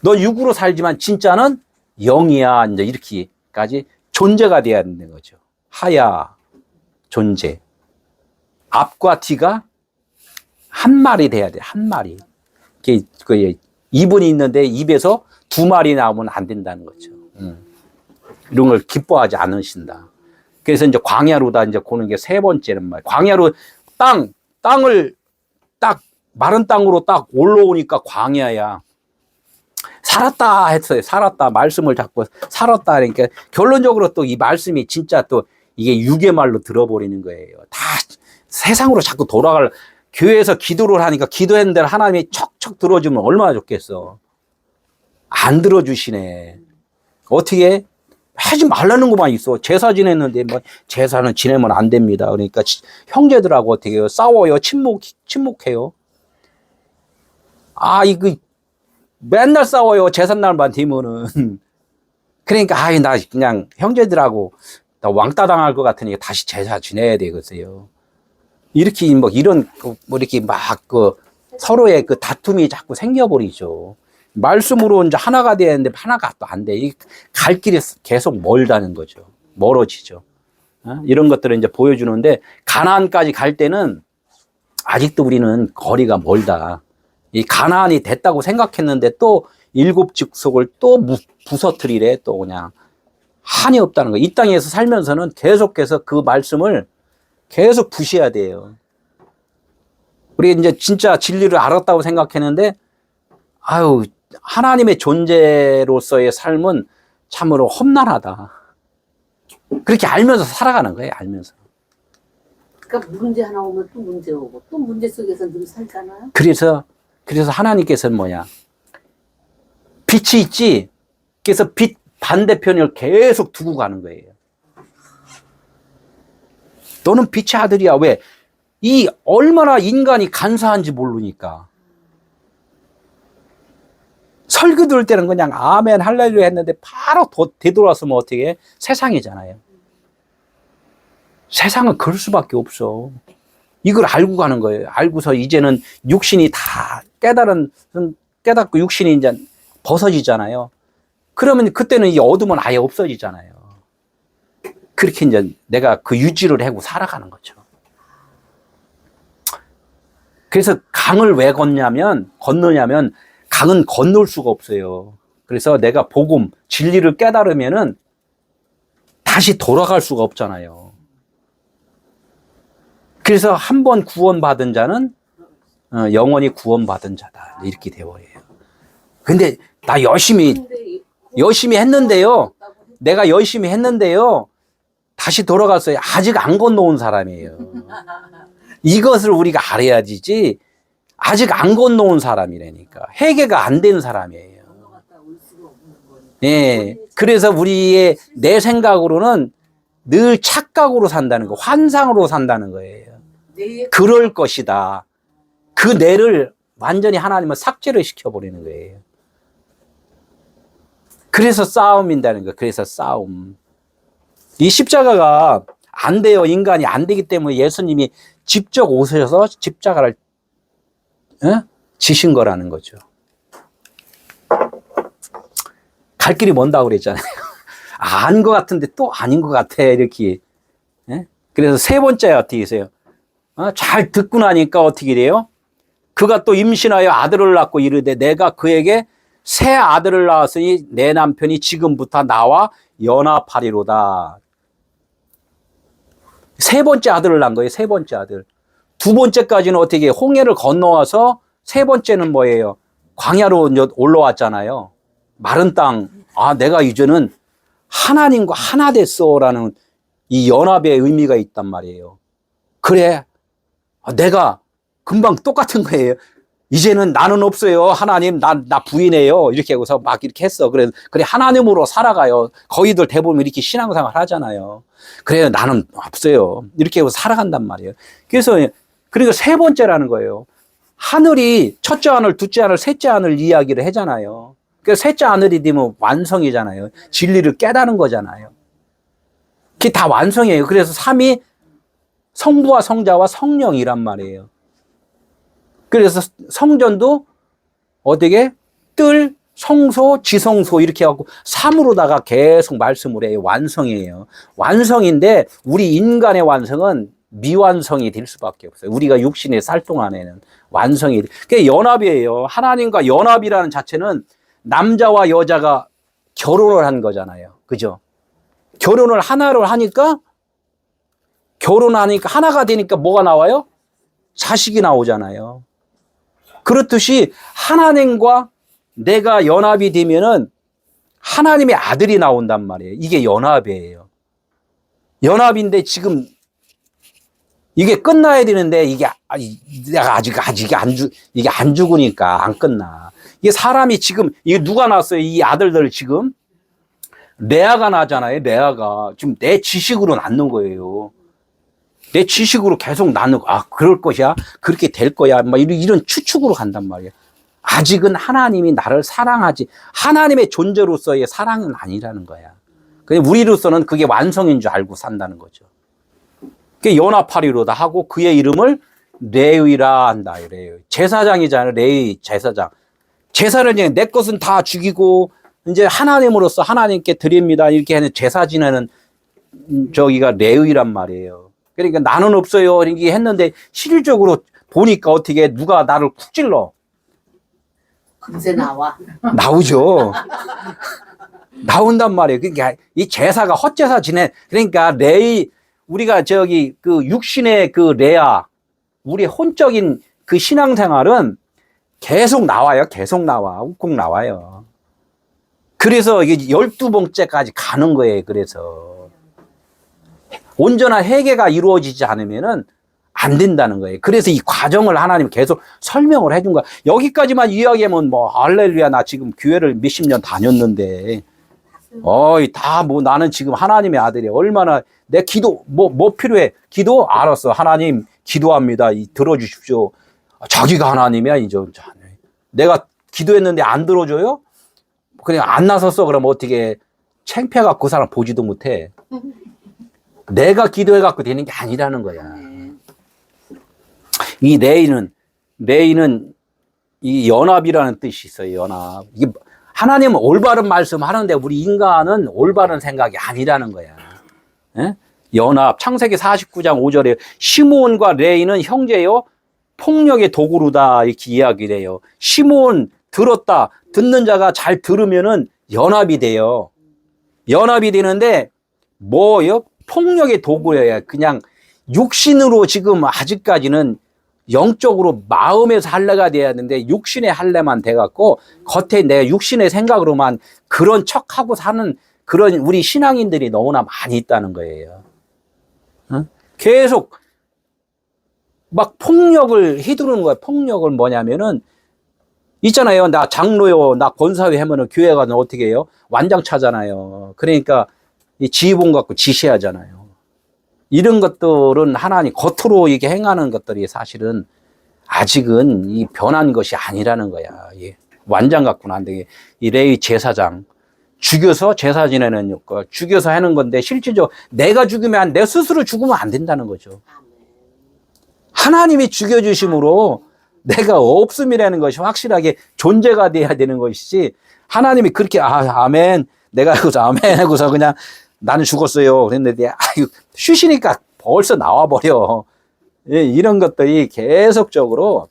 너 육으로 살지만 진짜는 영이야. 이제 이렇게까지 존재가 돼야 되는 거죠. 하야, 존재. 앞과 뒤가 한 마리 돼야 돼. 한 마리. 이분이 있는데 입에서 두 마리 나오면 안 된다는 거죠. 이런 걸 기뻐하지 않으신다. 그래서 이제 광야로다 이제 고는 게 세 번째는 말. 광야로 땅을 딱 마른 땅으로 딱 올라오니까 광야야. 살았다 했어요. 살았다. 말씀을 잡고 살았다. 그러니까 결론적으로 또 이 말씀이 진짜 또 이게 육의 말로 들어버리는 거예요. 다 세상으로 자꾸 돌아갈, 교회에서 기도를 하니까 기도했는데 하나님이 척척 들어주면 얼마나 좋겠어. 안 들어주시네. 어떻게? 하지 말라는 것만 있어. 제사 지냈는데 뭐 제사는 지내면 안 됩니다. 그러니까 형제들하고 어떻게 해요? 싸워요. 침묵해요. 이거 맨날 싸워요. 제삿날만 되면은. 그러니까 나 그냥 형제들하고 왕따 당할 것 같으니까 다시 제사 지내야 되겠어요. 이렇게 이런 이렇게 서로의 그 다툼이 자꾸 생겨버리죠. 말씀으로 이제 하나가 돼야 되는데 하나가 또 안 돼. 갈 길이 계속 멀다는 거죠. 멀어지죠. 이런 것들을 이제 보여주는데, 가나안까지 갈 때는 아직도 우리는 거리가 멀다. 이 가나안이 됐다고 생각했는데 또 일곱 직속을 또 부서뜨리래. 또 그냥 한이 없다는 거. 이 땅에서 살면서는 계속해서 그 말씀을 계속 부셔야 돼요. 우리 이제 진짜 진리를 알았다고 생각했는데, 하나님의 존재로서의 삶은 참으로 험난하다. 그렇게 알면서 살아가는 거예요. 알면서. 그러니까 문제 하나 오면 또 문제 오고 또 문제 속에서 늘 살잖아요. 그래서 하나님께서는 뭐냐? 빛이 있지. 그래서 빛 반대편을 계속 두고 가는 거예요. 너는 빛의 아들이야. 왜? 이 얼마나 인간이 간사한지 모르니까. 설교 들을 때는 그냥 아멘 할렐루야 했는데 바로 되돌아서면 어떻게 해? 세상이잖아요. 세상은 그럴 수밖에 없어. 이걸 알고 가는 거예요. 알고서 이제는 육신이 다 깨닫고 육신이 이제 벗어지잖아요. 그러면 그때는 이 어둠은 아예 없어지잖아요. 그렇게 이제 내가 그 유지를 하고 살아가는 거죠. 그래서 강을 왜 건너냐면 강은 건널 수가 없어요. 그래서 내가 복음, 진리를 깨달으면은 다시 돌아갈 수가 없잖아요. 그래서 한 번 구원받은 자는 영원히 구원받은 자다. 이렇게 되어요. 근데 나 열심히 했는데요. 내가 열심히 했는데요. 다시 돌아갔어요. 아직 안 건너온 사람이에요. 이것을 우리가 알아야지. 아직 안 건너온 사람이라니까. 회개가 안 된 사람이에요. 예. 그래서 우리의 내 생각으로는 늘 착각으로 산다는 거, 환상으로 산다는 거예요. 그럴 것이다. 그 뇌를 완전히 하나님은 삭제를 시켜버리는 거예요. 그래서 싸움인다는 거예요. 그래서 싸움. 이 십자가가 안 돼요. 인간이 안 되기 때문에 예수님이 직접 오셔서 십자가를 지신 거라는 거죠. 갈 길이 먼다고 그랬잖아요. 아닌 것 같은데 또 아닌 것 같아. 이렇게. 그래서 세 번째 어떻게 되세요? 잘 듣고 나니까 어떻게 돼요? 그가 또 임신하여 아들을 낳고 이르되 내가 그에게 새 아들을 낳았으니 내 남편이 지금부터 나와 연합하리로다. 세 번째 아들을 낳은 거예요. 세 번째 아들. 두 번째까지는 어떻게 홍해를 건너와서 세 번째는 뭐예요? 광야로 올라왔잖아요. 마른 땅. 내가 이제는 하나님과 하나 됐어라는 이 연합의 의미가 있단 말이에요. 그래. 내가 금방 똑같은 거예요. 이제는 나는 없어요. 하나님, 나 부인해요. 이렇게 하고서 막 이렇게 했어. 그래 하나님으로 살아가요. 거의들 대부분 이렇게 신앙생활 하잖아요. 그래요. 나는 없어요. 이렇게 하고 살아간단 말이에요. 그래서, 그리고 세 번째라는 거예요. 하늘이 첫째 하늘, 둘째 하늘, 셋째 하늘 이야기를 하잖아요. 그래서 셋째 하늘이 되면 완성이잖아요. 진리를 깨닫는 거잖아요. 그게 다 완성이에요. 그래서 삼이 성부와 성자와 성령이란 말이에요. 그래서 성전도 어떻게 뜰, 성소, 지성소 이렇게 하고 삼으로다가 계속 말씀을 해요. 완성이에요. 완성인데 우리 인간의 완성은 미완성이 될 수밖에 없어요. 우리가 육신에 살 동안에는 완성이. 그게 연합이에요. 하나님과 연합이라는 자체는 남자와 여자가 결혼을 한 거잖아요. 그죠? 결혼을 하나로 하니까 결혼하니까 하나가 되니까 뭐가 나와요? 자식이 나오잖아요. 그렇듯이 하나님과 내가 연합이 되면은 하나님의 아들이 나온단 말이에요. 이게 연합이에요. 연합인데 지금 이게 끝나야 되는데 이게 내가 아직 이게 안 죽으니까 안 끝나. 이게 사람이 지금 이게 누가 낳았어요? 이 아들들 지금 레아가 나잖아요. 레아가 지금 내 지식으로 낳는 거예요. 내 지식으로 계속 낳는 거. 그럴 것이야. 그렇게 될 거야. 막 이런 추측으로 간단 말이에요. 아직은 하나님이 나를 사랑하지. 하나님의 존재로서의 사랑은 아니라는 거야. 그냥 우리로서는 그게 완성인 줄 알고 산다는 거죠. 그게 연합하리로다 하고 그의 이름을 레위라 한다. 이래요. 제사장이잖아요. 레위 제사장. 제사를 이제 내 것은 다 죽이고 이제 하나님으로서 하나님께 드립니다. 이렇게 하는 제사 지내는 저기가 레위란 말이에요. 그러니까 나는 없어요. 이렇게 했는데 실질적으로 보니까 어떻게 누가 나를 쿡 찔러. 금세 나와. 나오죠. 나온단 말이에요. 그러니까 이 제사가 헛제사 지내. 그러니까 우리가 저기 그 육신의 그 레아, 우리 혼적인 그 신앙생활은 계속 나와요. 계속 나와. 욱국 나와요. 그래서 이게 12번째까지 가는 거예요. 그래서. 온전한 회개가 이루어지지 않으면은 안 된다는 거예요. 그래서 이 과정을 하나님 계속 설명을 해준 거야. 여기까지만 이야기하면 뭐, 할렐루야, 나 지금 교회를 몇십 년 다녔는데, 나는 지금 하나님의 아들이야. 얼마나, 내 기도, 뭐 필요해? 기도? 알았어. 하나님, 기도합니다. 들어주십시오. 자기가 하나님이야, 이제. 내가 기도했는데 안 들어줘요? 그냥 안 나섰어. 그러면 어떻게, 창피해갖고 그 사람 보지도 못해. 내가 기도해갖고 되는 게 아니라는 거야. 이 레이는 이 연합이라는 뜻이 있어요. 연합. 이게 하나님은 올바른 말씀 하는데 우리 인간은 올바른 생각이 아니라는 거야. 에? 연합. 창세기 49장 5절에 시므온과 레이는 형제요 폭력의 도구로다 이렇게 이야기를 해요. 시므온 들었다. 듣는 자가 잘 들으면은 연합이 돼요. 연합이 되는데 뭐요? 폭력의 도구예요. 그냥 육신으로 지금 아직까지는 영적으로 마음에서 할례가 돼야 되는데 육신의 할례만 돼갖고 겉에 내 육신의 생각으로만 그런 척하고 사는 그런 우리 신앙인들이 너무나 많이 있다는 거예요. 어? 계속 막 폭력을 휘두르는 거예요. 폭력을 뭐냐면은 있잖아요. 나 장로요, 나 권사회 하면은 교회 가면 어떻게 해요? 완장차잖아요. 그러니까 이 지휘봉 갖고 지시하잖아요. 이런 것들은 하나님 겉으로 이게 행하는 것들이 사실은 아직은 이 변한 것이 아니라는 거야. 예. 완장 갖고는 안 되게. 이 레위 제사장 죽여서 제사 지내는 거 죽여서 하는 건데 실질적으로 내가 죽으면 내 스스로 죽으면 안 된다는 거죠. 하나님이 죽여주심으로 내가 없음이라는 것이 확실하게 존재가 돼야 되는 것이지 하나님이 그렇게 아멘 내가 하고서 아멘 하고서 그냥 나는 죽었어요 그랬는데 쉬시니까 벌써 나와버려. 예, 이런 것들이 계속적으로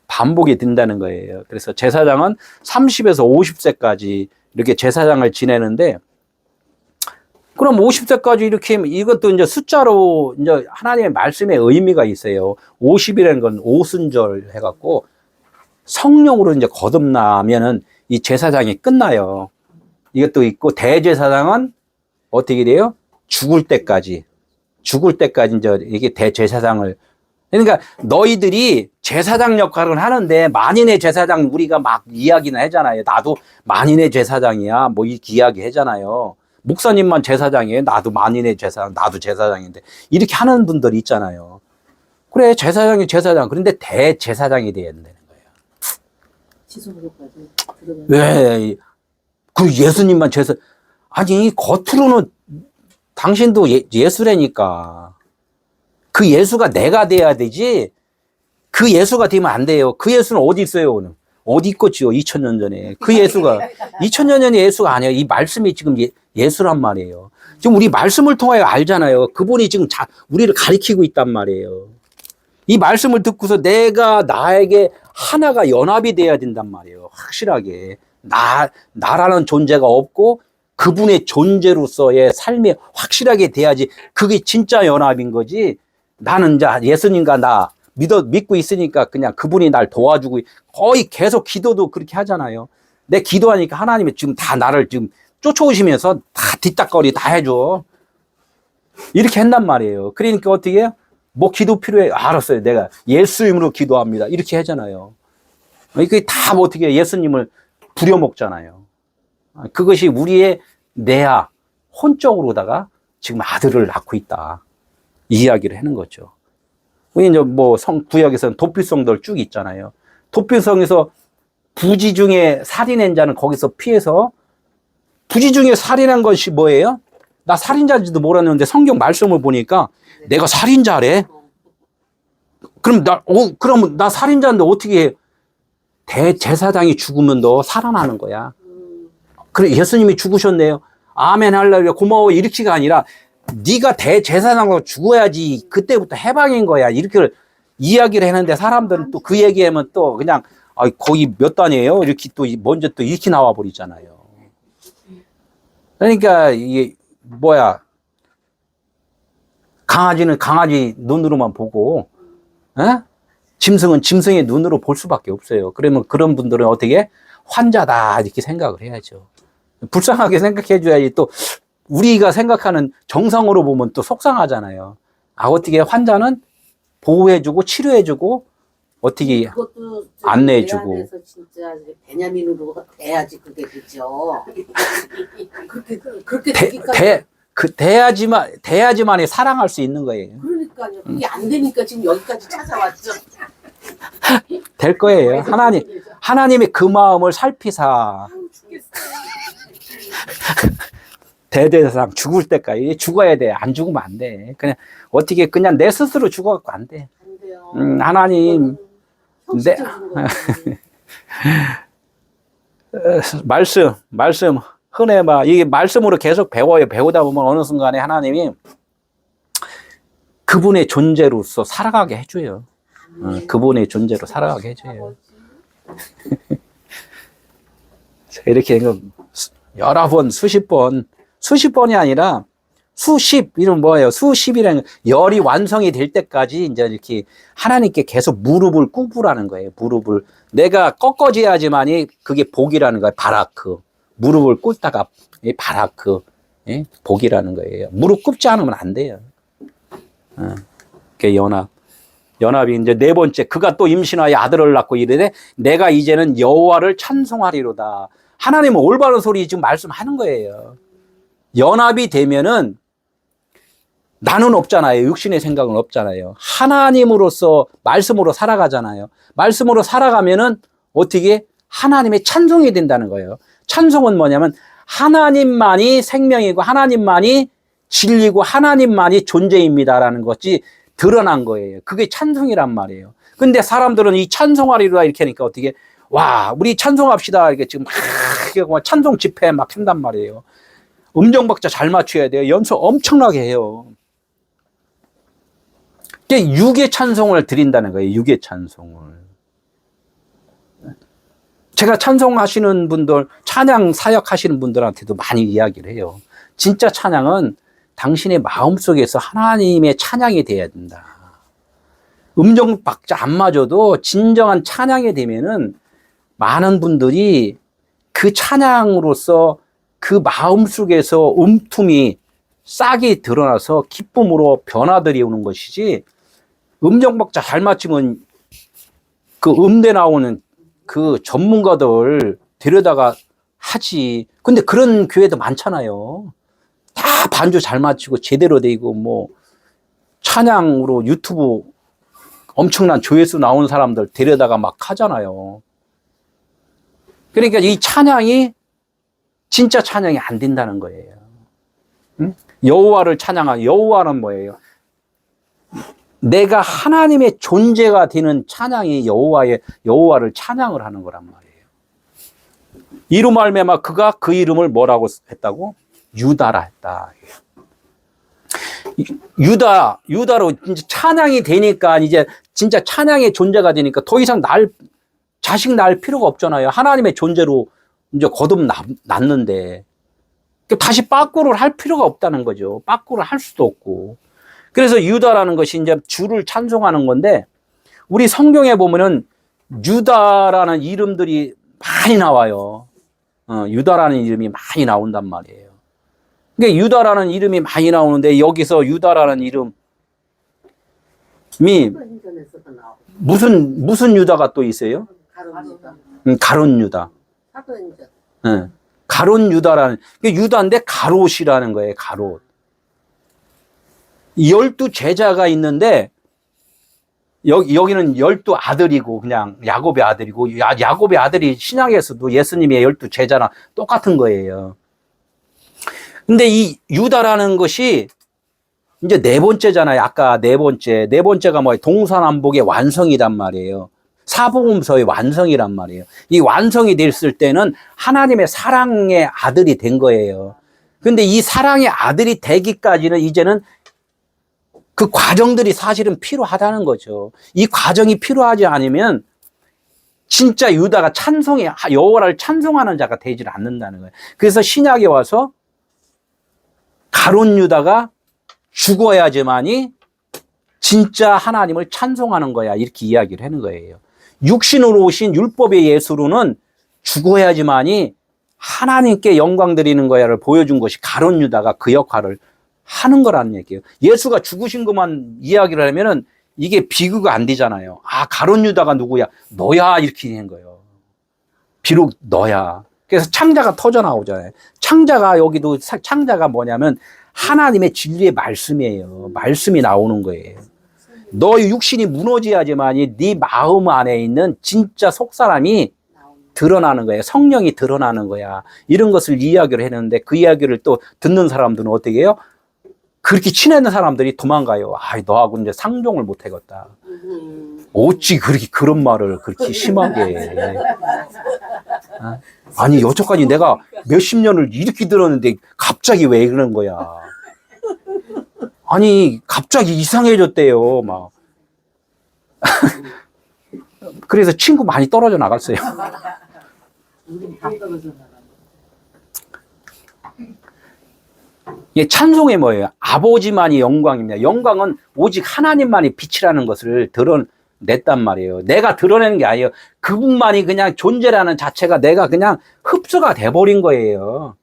반복이 된다는 거예요. 그래서 제사장은 30에서 50세까지 이렇게 제사장을 지내는데 그럼 50세까지 이렇게 이것도 이제 숫자로 이제 하나님의 말씀의 의미가 있어요. 50이라는 건 오순절 해갖고 성령으로 이제 거듭나면은 이 제사장이 끝나요. 이것도 있고 대제사장은 어떻게 돼요? 죽을 때까지 이제 이게 대제사장을 그러니까 너희들이 제사장 역할을 하는데 만인의 제사장 우리가 막 이야기는 하잖아요. 나도 만인의 제사장이야. 뭐 이렇게 이야기 하잖아요. 목사님만 제사장이에요. 나도 만인의 제사장, 나도 제사장인데 이렇게 하는 분들이 있잖아요. 그래 제사장이 제사장. 그런데 대제사장이 돼야 된다는 거예요. 지속으로까지 들어가요. 왜? 그 예수님만 제사 아니 겉으로는 당신도 예수라니까. 그 예수가 내가 돼야 되지. 그 예수가 되면 안 돼요. 그 예수는 어디 있어요, 오늘? 어디 있겠지요, 2000년 전에. 그 예수가, 2000년 전의 예수가 아니에요. 이 말씀이 지금 예수란 말이에요. 지금 우리 말씀을 통하여 알잖아요. 그분이 지금 우리를 가리키고 있단 말이에요. 이 말씀을 듣고서 내가 나에게 하나가 연합이 돼야 된단 말이에요. 확실하게. 나라는 존재가 없고 그분의 존재로서의 삶이 확실하게 돼야지 그게 진짜 연합인 거지. 나는 이제 예수님과 나 믿고 있으니까 그냥 그분이 날 도와주고 거의 계속 기도도 그렇게 하잖아요. 내 기도하니까 하나님이 지금 다 나를 지금 쫓아오시면서 다 뒤딱거리 다 해줘. 이렇게 한단 말이에요. 그러니까 어떻게 해요? 뭐 기도 필요해? 알았어요. 내가 예수 이름으로 기도합니다. 이렇게 하잖아요. 이게 다 뭐 어떻게 예수님을 부려먹잖아요. 그것이 우리의 내야 혼적으로다가 지금 아들을 낳고 있다. 이 이야기를 하는 거죠. 이제 뭐 구역에서는 도피성들 쭉 있잖아요. 도피성에서 부지 중에 살인한 자는 거기서 피해서 부지 중에 살인한 것이 뭐예요? 나 살인자인지도 몰랐는데 성경 말씀을 보니까 내가 살인자래. 그럼 나 살인자인데 어떻게 해? 대제사장이 죽으면 너 살아나는 거야. 그래 예수님이 죽으셨네요. 아멘 할렐루야 고마워 이렇게가 아니라 네가 대제사장으로 죽어야지 그때부터 해방인 거야. 이렇게 이야기를 했는데 사람들은 또 그 얘기하면 또 그냥 거기 몇 단이에요? 이렇게 또 먼저 또 이렇게 나와 버리잖아요. 그러니까 이게 뭐야? 강아지는 강아지 눈으로만 보고, 에? 짐승은 짐승의 눈으로 볼 수밖에 없어요. 그러면 그런 분들은 어떻게 환자다 이렇게 생각을 해야죠. 불쌍하게 생각해줘야지 또 우리가 생각하는 정상으로 보면 또 속상하잖아요. 어떻게 환자는 보호해주고 치료해주고 어떻게 그것도 안내해주고. 내 안에서 진짜 베냐민으로 돼야지 그게 되죠. 그렇게 되기까지. 대야지만이 사랑할 수 있는 거예요. 그러니까요. 그게 안 되니까 지금 여기까지 찾아왔죠. 될 거예요. 하나님이 그 마음을 살피사. 대대상 죽을 때까지 죽어야 돼. 안 죽으면 안 돼. 그냥 내 스스로 죽어갖고 안 돼. 안 돼요. 하나님, 말씀, 흔해봐. 이게 말씀으로 계속 배워요. 배우다 보면 어느 순간에 하나님이 그분의 존재로서 살아가게 해줘요. 그분의 존재로 살아가게 해줘요. 이렇게 여러 번, 수십 번이 아니라 수십, 이런 뭐예요? 수십이라는 열이 완성이 될 때까지 이제 이렇게 하나님께 계속 무릎을 꿇으라는 거예요. 무릎을. 내가 꺾어져야지만이 그게 복이라는 거예요. 바라크. 무릎을 꿇다가 바라크. 예? 복이라는 거예요. 무릎 꿇지 않으면 안 돼요. 그게 연합이 이제 네 번째. 그가 또 임신하여 아들을 낳고 이르되 내가 이제는 여호와를 찬송하리로다. 하나님은 올바른 소리 지금 말씀하는 거예요. 연합이 되면은 나는 없잖아요. 육신의 생각은 없잖아요. 하나님으로서 말씀으로 살아가잖아요. 말씀으로 살아가면은 어떻게 하나님의 찬송이 된다는 거예요. 찬송은 뭐냐면 하나님만이 생명이고 하나님만이 진리고 하나님만이 존재입니다라는 것이 드러난 거예요. 그게 찬송이란 말이에요. 근데 사람들은 이 찬송하리로다 이렇게 하니까 어떻게 와 우리 찬송합시다 이렇게 지금 막 찬송 집회 막 한단 말이에요. 음정 박자 잘 맞춰야 돼요. 연습 엄청나게 해요. 육의 찬송을 드린다는 거예요. 육의 찬송을. 제가 찬송하시는 분들, 찬양 사역하시는 분들한테도 많이 이야기를 해요. 진짜 찬양은 당신의 마음속에서 하나님의 찬양이 돼야 된다. 음정 박자 안 맞아도 진정한 찬양이 되면은 많은 분들이 그 찬양으로서 그 마음속에서 음툼이 싹이 드러나서 기쁨으로 변화들이 오는 것이지 음정 박자 잘 맞추면 그 음대 나오는 그 전문가들 데려다가 하지. 근데 그런 교회도 많잖아요. 다 반주 잘 맞추고 제대로 되고 뭐 찬양으로 유튜브 엄청난 조회수 나온 사람들 데려다가 막 하잖아요. 그러니까 이 찬양이 진짜 찬양이 안 된다는 거예요. 응? 여호와를 찬양하는, 여호와는 뭐예요? 내가 하나님의 존재가 되는 찬양이 여호와를 찬양을 하는 거란 말이에요. 이로 말미암아 그가 그 이름을 뭐라고 했다고? 유다라 했다. 유다로 이제 찬양이 되니까 이제 진짜 찬양의 존재가 되니까 더 이상 자식 낳을 필요가 없잖아요. 하나님의 존재로 이제 거듭났는데 다시 빠꾸를 할 필요가 없다는 거죠. 빠꾸를 할 수도 없고. 그래서 유다라는 것이 이제 주를 찬송하는 건데, 우리 성경에 보면은 유다라는 이름들이 많이 나와요. 유다라는 이름이 많이 나온단 말이에요. 그러니까 유다라는 이름이 많이 나오는데, 여기서 유다라는 이름이 사도행전에서도 나오고. 무슨 유다가 또 있어요? 가론 유다. 가론 유다. 사도행전. 가론 유다라는, 유다인데 가롯이라는 거예요. 가롯. 12 제자가 있는데, 여기는 12 아들이고, 그냥 야곱의 아들이고, 야곱의 아들이 신약에서도 예수님의 12 제자랑 똑같은 거예요. 근데 이 유다라는 것이 이제 네 번째잖아요. 아까 네 번째. 네 번째가 뭐예요? 동서남북의 완성이란 말이에요. 사복음서의 완성이란 말이에요. 이 완성이 됐을 때는 하나님의 사랑의 아들이 된 거예요. 근데 이 사랑의 아들이 되기까지는 이제는 그 과정들이 사실은 필요하다는 거죠. 이 과정이 필요하지 않으면 진짜 유다가 여호와를 찬송하는 자가 되질 않는다는 거예요. 그래서 신약에 와서 가론 유다가 죽어야지만이 진짜 하나님을 찬송하는 거야, 이렇게 이야기를 하는 거예요. 육신으로 오신 율법의 예수로는 죽어야지만이 하나님께 영광 드리는 거야를 보여준 것이 가론 유다가 그 역할을 하는 거라는 얘기예요. 예수가 죽으신 것만 이야기를 하면은 이게 비교가 안 되잖아요. 아, 가론 유다가 누구야? 너야, 이렇게 된 거예요. 비록 너야. 그래서 창자가 터져 나오잖아요. 창자가 뭐냐면 하나님의 진리의 말씀이에요. 말씀이 나오는 거예요. 너의 육신이 무너져야지만이 네 마음 안에 있는 진짜 속사람이 드러나는 거예요. 성령이 드러나는 거야. 이런 것을 이야기를 했는데, 그 이야기를 또 듣는 사람들은 어떻게 해요? 그렇게 친했는 사람들이 도망가요. 아, 너하고 이제 상종을 못 하겠다. 어찌 그런 말을 그렇게 심하게 해. 아니, 여태까지 내가 몇십 년을 이렇게 들었는데 갑자기 왜 그런 거야? 아니, 갑자기 이상해졌대요, 막. 그래서 친구 많이 떨어져 나갔어요. 우린 다 떨어져 나가. 이 찬송이 뭐예요? 아버지만이 영광입니다. 영광은 오직 하나님만이 빛이라는 것을 드러냈단 말이에요. 내가 드러내는 게 아니에요. 그분만이 그냥 존재라는 자체가 내가 그냥 흡수가 돼버린 거예요.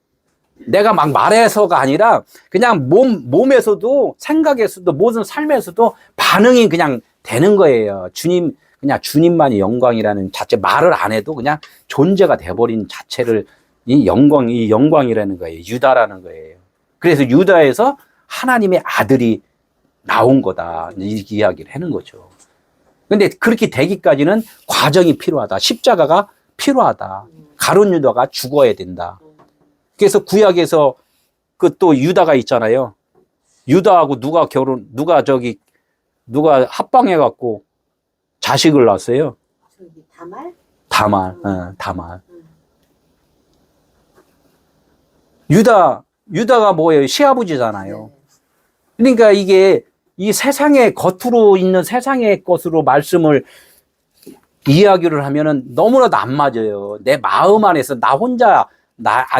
내가 막 말해서가 아니라 그냥 몸에서도 생각에서도 모든 삶에서도 반응이 그냥 되는 거예요. 그냥 주님만이 영광이라는 자체, 말을 안 해도 그냥 존재가 돼버린 자체를 이 영광이라는 거예요. 유다라는 거예요. 그래서 유다에서 하나님의 아들이 나온 거다, 이렇게 이야기를 하는 거죠. 근데 그렇게 되기까지는 과정이 필요하다. 십자가가 필요하다. 가룟 유다가 죽어야 된다. 그래서 구약에서 그 또 유다가 있잖아요. 유다하고 누가 합방해갖고 자식을 낳았어요. 저기 다말? 다말. 유다가 뭐예요? 시아버지잖아요. 그러니까 이게 이 세상의 겉으로 있는 세상의 것으로 말씀을 이야기를 하면은 너무나도 안 맞아요. 내 마음 안에서 나 혼자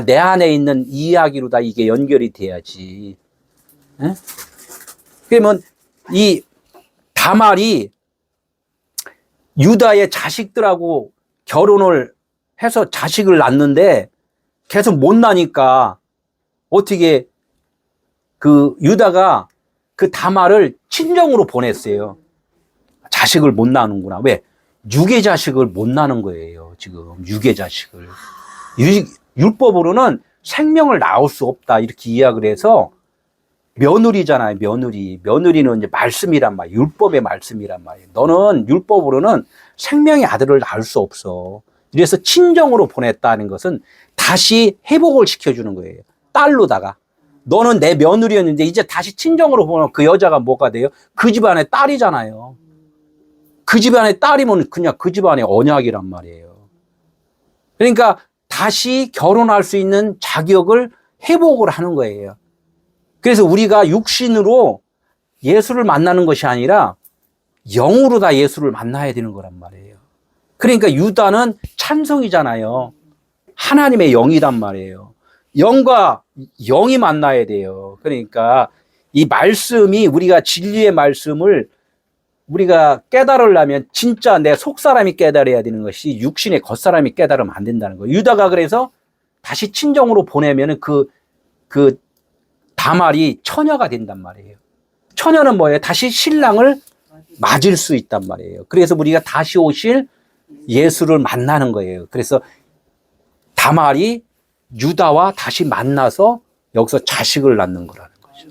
내 안에 있는 이야기로 다 이게 연결이 돼야지. 에? 그러면 이 다말이 유다의 자식들하고 결혼을 해서 자식을 낳는데 계속 못 나니까 어떻게 그 유다가 그 다말을 친정으로 보냈어요. 자식을 못 낳는구나. 왜? 육의 자식을 못 낳는 거예요. 지금 육의 자식을. 율법으로는 생명을 낳을 수 없다 이렇게 이야기를 해서 며느리잖아요. 며느리는 이제 말씀이란 말이에요. 율법의 말씀이란 말이에요. 너는 율법으로는 생명의 아들을 낳을 수 없어. 이래서 친정으로 보냈다는 것은 다시 회복을 시켜주는 거예요. 딸로다가. 너는 내 며느리였는데 이제 다시 친정으로 보면 그 여자가 뭐가 돼요? 그 집안의 딸이잖아요. 그 집안의 딸이면 그냥 그 집안의 언약이란 말이에요. 그러니까 다시 결혼할 수 있는 자격을 회복을 하는 거예요. 그래서 우리가 육신으로 예수를 만나는 것이 아니라 영으로 다 예수를 만나야 되는 거란 말이에요. 그러니까 유다는 찬송이잖아요. 하나님의 영이란 말이에요. 영과 영이 만나야 돼요. 그러니까 이 말씀이 우리가 진리의 말씀을 우리가 깨달으려면 진짜 내 속사람이 깨달아야 되는 것이 육신의 겉사람이 깨달으면 안 된다는 거예요. 유다가 그래서 다시 친정으로 보내면은 그 다말이 처녀가 된단 말이에요. 처녀는 뭐예요? 다시 신랑을 맞을 수 있단 말이에요. 그래서 우리가 다시 오실 예수를 만나는 거예요. 그래서 다말이 유다와 다시 만나서 여기서 자식을 낳는 거라는 거죠.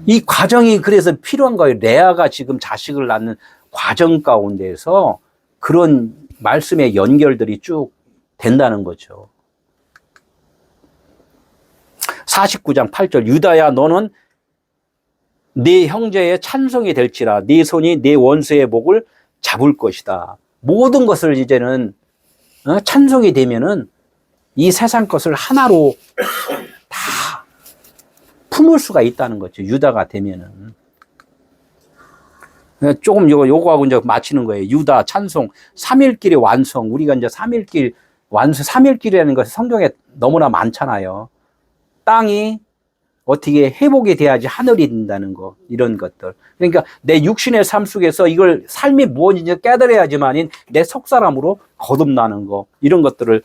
이 과정이 그래서 필요한 거예요. 레아가 지금 자식을 낳는 과정 가운데서 그런 말씀의 연결들이 쭉 된다는 거죠. 49장 8절 유다야 너는 네 형제의 찬송이 될지라 네 손이 네 원수의 목을 잡을 것이다. 모든 것을 이제는 찬송이 되면은 이 세상 것을 하나로 다 품을 수가 있다는 거죠. 유다가 되면은. 조금 요거하고 이제 마치는 거예요. 유다 찬송 3일길의 완성. 우리가 이제 3일길 완성 3일길이라는 것이 성경에 너무나 많잖아요. 땅이 어떻게 회복이 돼야지 하늘이 된다는 거, 이런 것들. 그러니까 내 육신의 삶 속에서 이걸 삶이 무엇인지 깨달아야지만 내 속사람으로 거듭나는 거, 이런 것들을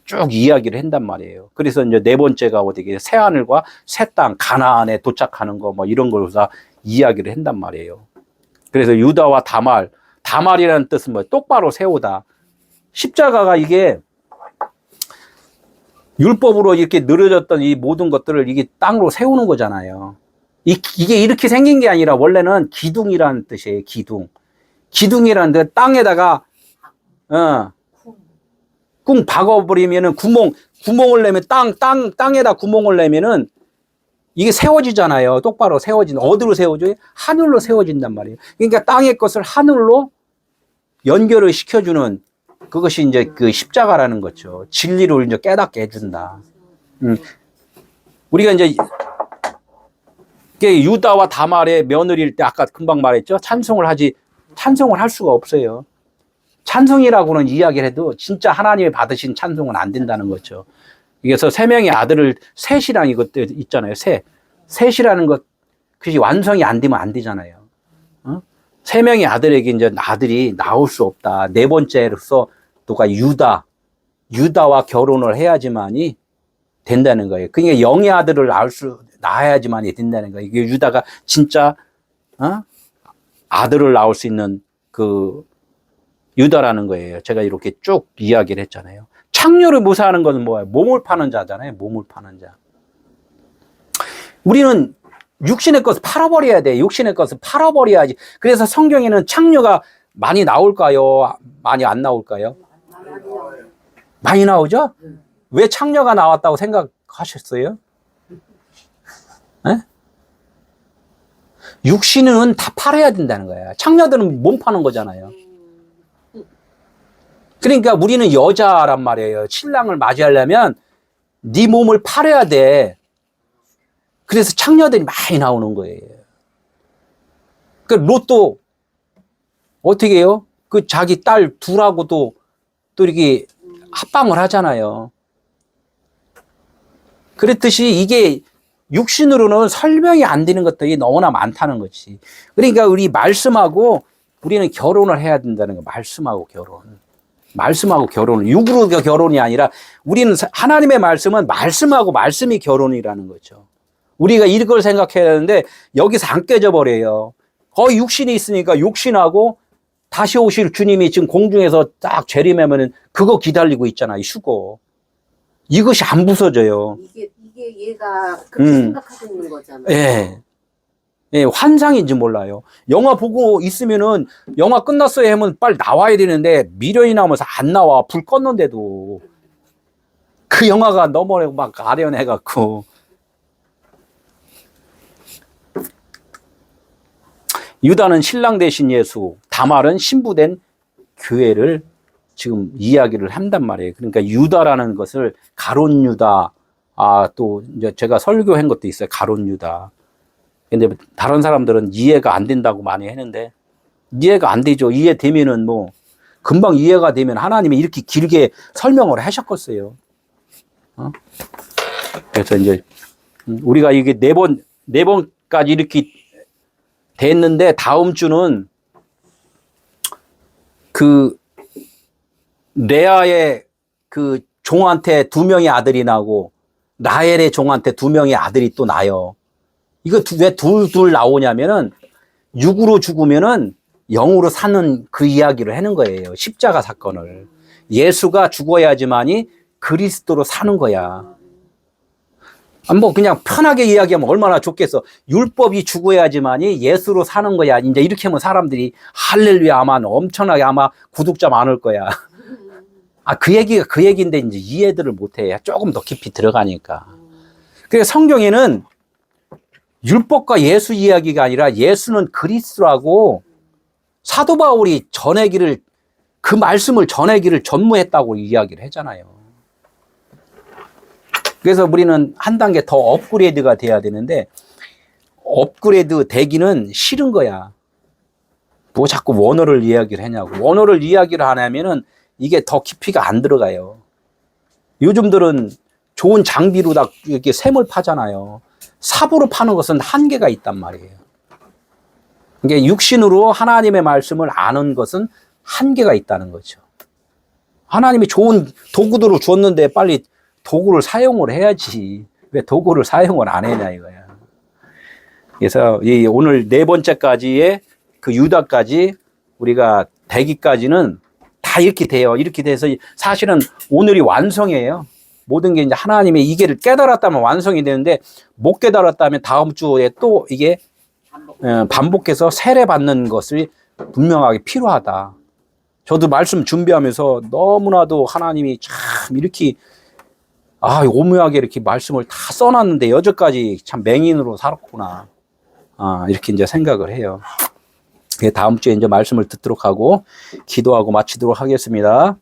쭉 이야기를 한단 말이에요. 그래서 이제 네 번째가 어떻게 새 하늘과 새 땅, 가나안에 도착하는 거, 뭐 이런 걸 다 이야기를 한단 말이에요. 그래서 유다와 다말이라는 뜻은 뭐 똑바로 세우다. 십자가가 이게 율법으로 이렇게 늘어졌던 이 모든 것들을 이게 땅으로 세우는 거잖아요. 이게 이렇게 생긴 게 아니라 원래는 기둥이라는 뜻이에요. 기둥이라는 뜻, 땅에다가, 꿍 박아버리면은 구멍을 내면 땅에다 구멍을 내면은 이게 세워지잖아요. 똑바로 세워진, 어디로 세워져요? 하늘로 세워진단 말이에요. 그러니까 땅의 것을 하늘로 연결을 시켜주는 그것이 이제 그 십자가라는 거죠. 진리를 이제 깨닫게 해준다. 우리가 이제 유다와 다말의 며느리일 때 아까 금방 말했죠. 찬송을 할 수가 없어요. 찬송이라고는 이야기를 해도 진짜 하나님이 받으신 찬송은 안 된다는 거죠. 그래서 세 명의 아들을 셋이랑 이것도 있잖아요. 셋이라는 것, 그것이 완성이 안 되면 안 되잖아요. 세 명의 아들에게 이제 아들이 나올 수 없다. 네 번째로서 누가 유다와 결혼을 해야지만이 된다는 거예요. 그러니까 영의 아들을 낳아야지만이 된다는 거예요. 이게 유다가 진짜 아들을 낳을 수 있는 그 유다라는 거예요. 제가 이렇게 쭉 이야기를 했잖아요. 창녀를 모사하는 것은 뭐예요? 몸을 파는 자잖아요. 몸을 파는 자. 우리는 육신의 것을 팔아버려야 돼. 육신의 것을 팔아버려야지. 그래서 성경에는 창녀가 많이 나올까요? 많이 안 나올까요? 많이 나오죠? 왜 창녀가 나왔다고 생각하셨어요? 에? 육신은 다 팔아야 된다는 거예요. 창녀들은 몸 파는 거잖아요. 그러니까 우리는 여자란 말이에요. 신랑을 맞이하려면 네 몸을 팔아야 돼. 그래서 창녀들이 많이 나오는 거예요. 그 로또 어떻게 해요? 그 자기 딸 둘하고도 또 이렇게 합방을 하잖아요. 그렇듯이 이게 육신으로는 설명이 안 되는 것들이 너무나 많다는 거지. 그러니까 우리 말씀하고 우리는 결혼을 해야 된다는 거. 말씀하고 결혼을 육으로 결혼이 아니라 우리는 하나님의 말씀은 말씀하고 말씀이 결혼이라는 거죠. 우리가 이걸 생각해야 되는데 여기서 안 깨져 버려요. 거의 육신이 있으니까 육신하고 다시 오실 주님이 지금 공중에서 딱 재림하면은 그거 기다리고 있잖아, 이 휴거. 이것이 안 부서져요. 이게 얘가 그렇게 생각하고 있는 거잖아. 예. 예, 환상인지 몰라요. 영화 보고 있으면은 영화 끝났어요 하면 빨리 나와야 되는데 미련이 나면서 안 나와. 불 껐는데도. 그 영화가 너무 막 아련해갖고. 유다는 신랑 대신 예수, 다말은 신부된 교회를 지금 이야기를 한단 말이에요. 그러니까 유다라는 것을 가론 유다, 또 이제 제가 설교한 것도 있어요. 가론 유다. 근데 다른 사람들은 이해가 안 된다고 많이 했는데 이해가 안 되죠. 이해되면은 뭐 금방 이해가 되면 하나님이 이렇게 길게 설명을 하셨겠어요. 그래서 이제 우리가 이게 네 번까지 이렇게 됐는데 다음 주는 그 레아의 그 종한테 2명의 아들이 나고 라헬의 종한테 2명의 아들이 또 나요. 이거 왜 둘 나오냐면은 육으로 죽으면은 영으로 사는 그 이야기를 하는 거예요. 십자가 사건을. 예수가 죽어야지만이 그리스도로 사는 거야. 뭐 그냥 편하게 이야기하면 얼마나 좋겠어. 율법이 죽어야지만이 예수로 사는 거야. 이제 이렇게 하면 사람들이 할렐루야 아마 엄청나게 아마 구독자 많을 거야. 그 얘기가 그 얘기인데 이제 이해들을 못해. 조금 더 깊이 들어가니까. 그래서 성경에는 율법과 예수 이야기가 아니라 예수는 그리스도라고 사도 바울이 전하기를 그 말씀을 전하기를 전무했다고 이야기를 하잖아요. 그래서 우리는 한 단계 더 업그레이드가 돼야 되는데 업그레이드 되기는 싫은 거야. 뭐 자꾸 원어를 이야기를 하냐고. 원어를 이야기를 하냐면은 이게 더 깊이가 안 들어가요. 요즘들은 좋은 장비로 다 이렇게 샘을 파잖아요. 삽으로 파는 것은 한계가 있단 말이에요. 이게 육신으로 하나님의 말씀을 아는 것은 한계가 있다는 거죠. 하나님이 좋은 도구들을 줬는데 빨리 도구를 사용을 해야지. 왜 도구를 사용을 안 했냐 이거야. 그래서 오늘 4번째까지의 그 유다까지 우리가 되기까지는 다 이렇게 돼요. 이렇게 돼서 사실은 오늘이 완성이에요. 모든 게 이제 하나님의 이게를 깨달았다면 완성이 되는데 못 깨달았다면 다음 주에 또 이게 반복해서 세례받는 것이 분명하게 필요하다. 저도 말씀 준비하면서 너무나도 하나님이 참 이렇게 오묘하게 이렇게 말씀을 다 써놨는데 여태까지 참 맹인으로 살았구나. 이렇게 이제 생각을 해요. 다음 주에 이제 말씀을 듣도록 하고 기도하고 마치도록 하겠습니다.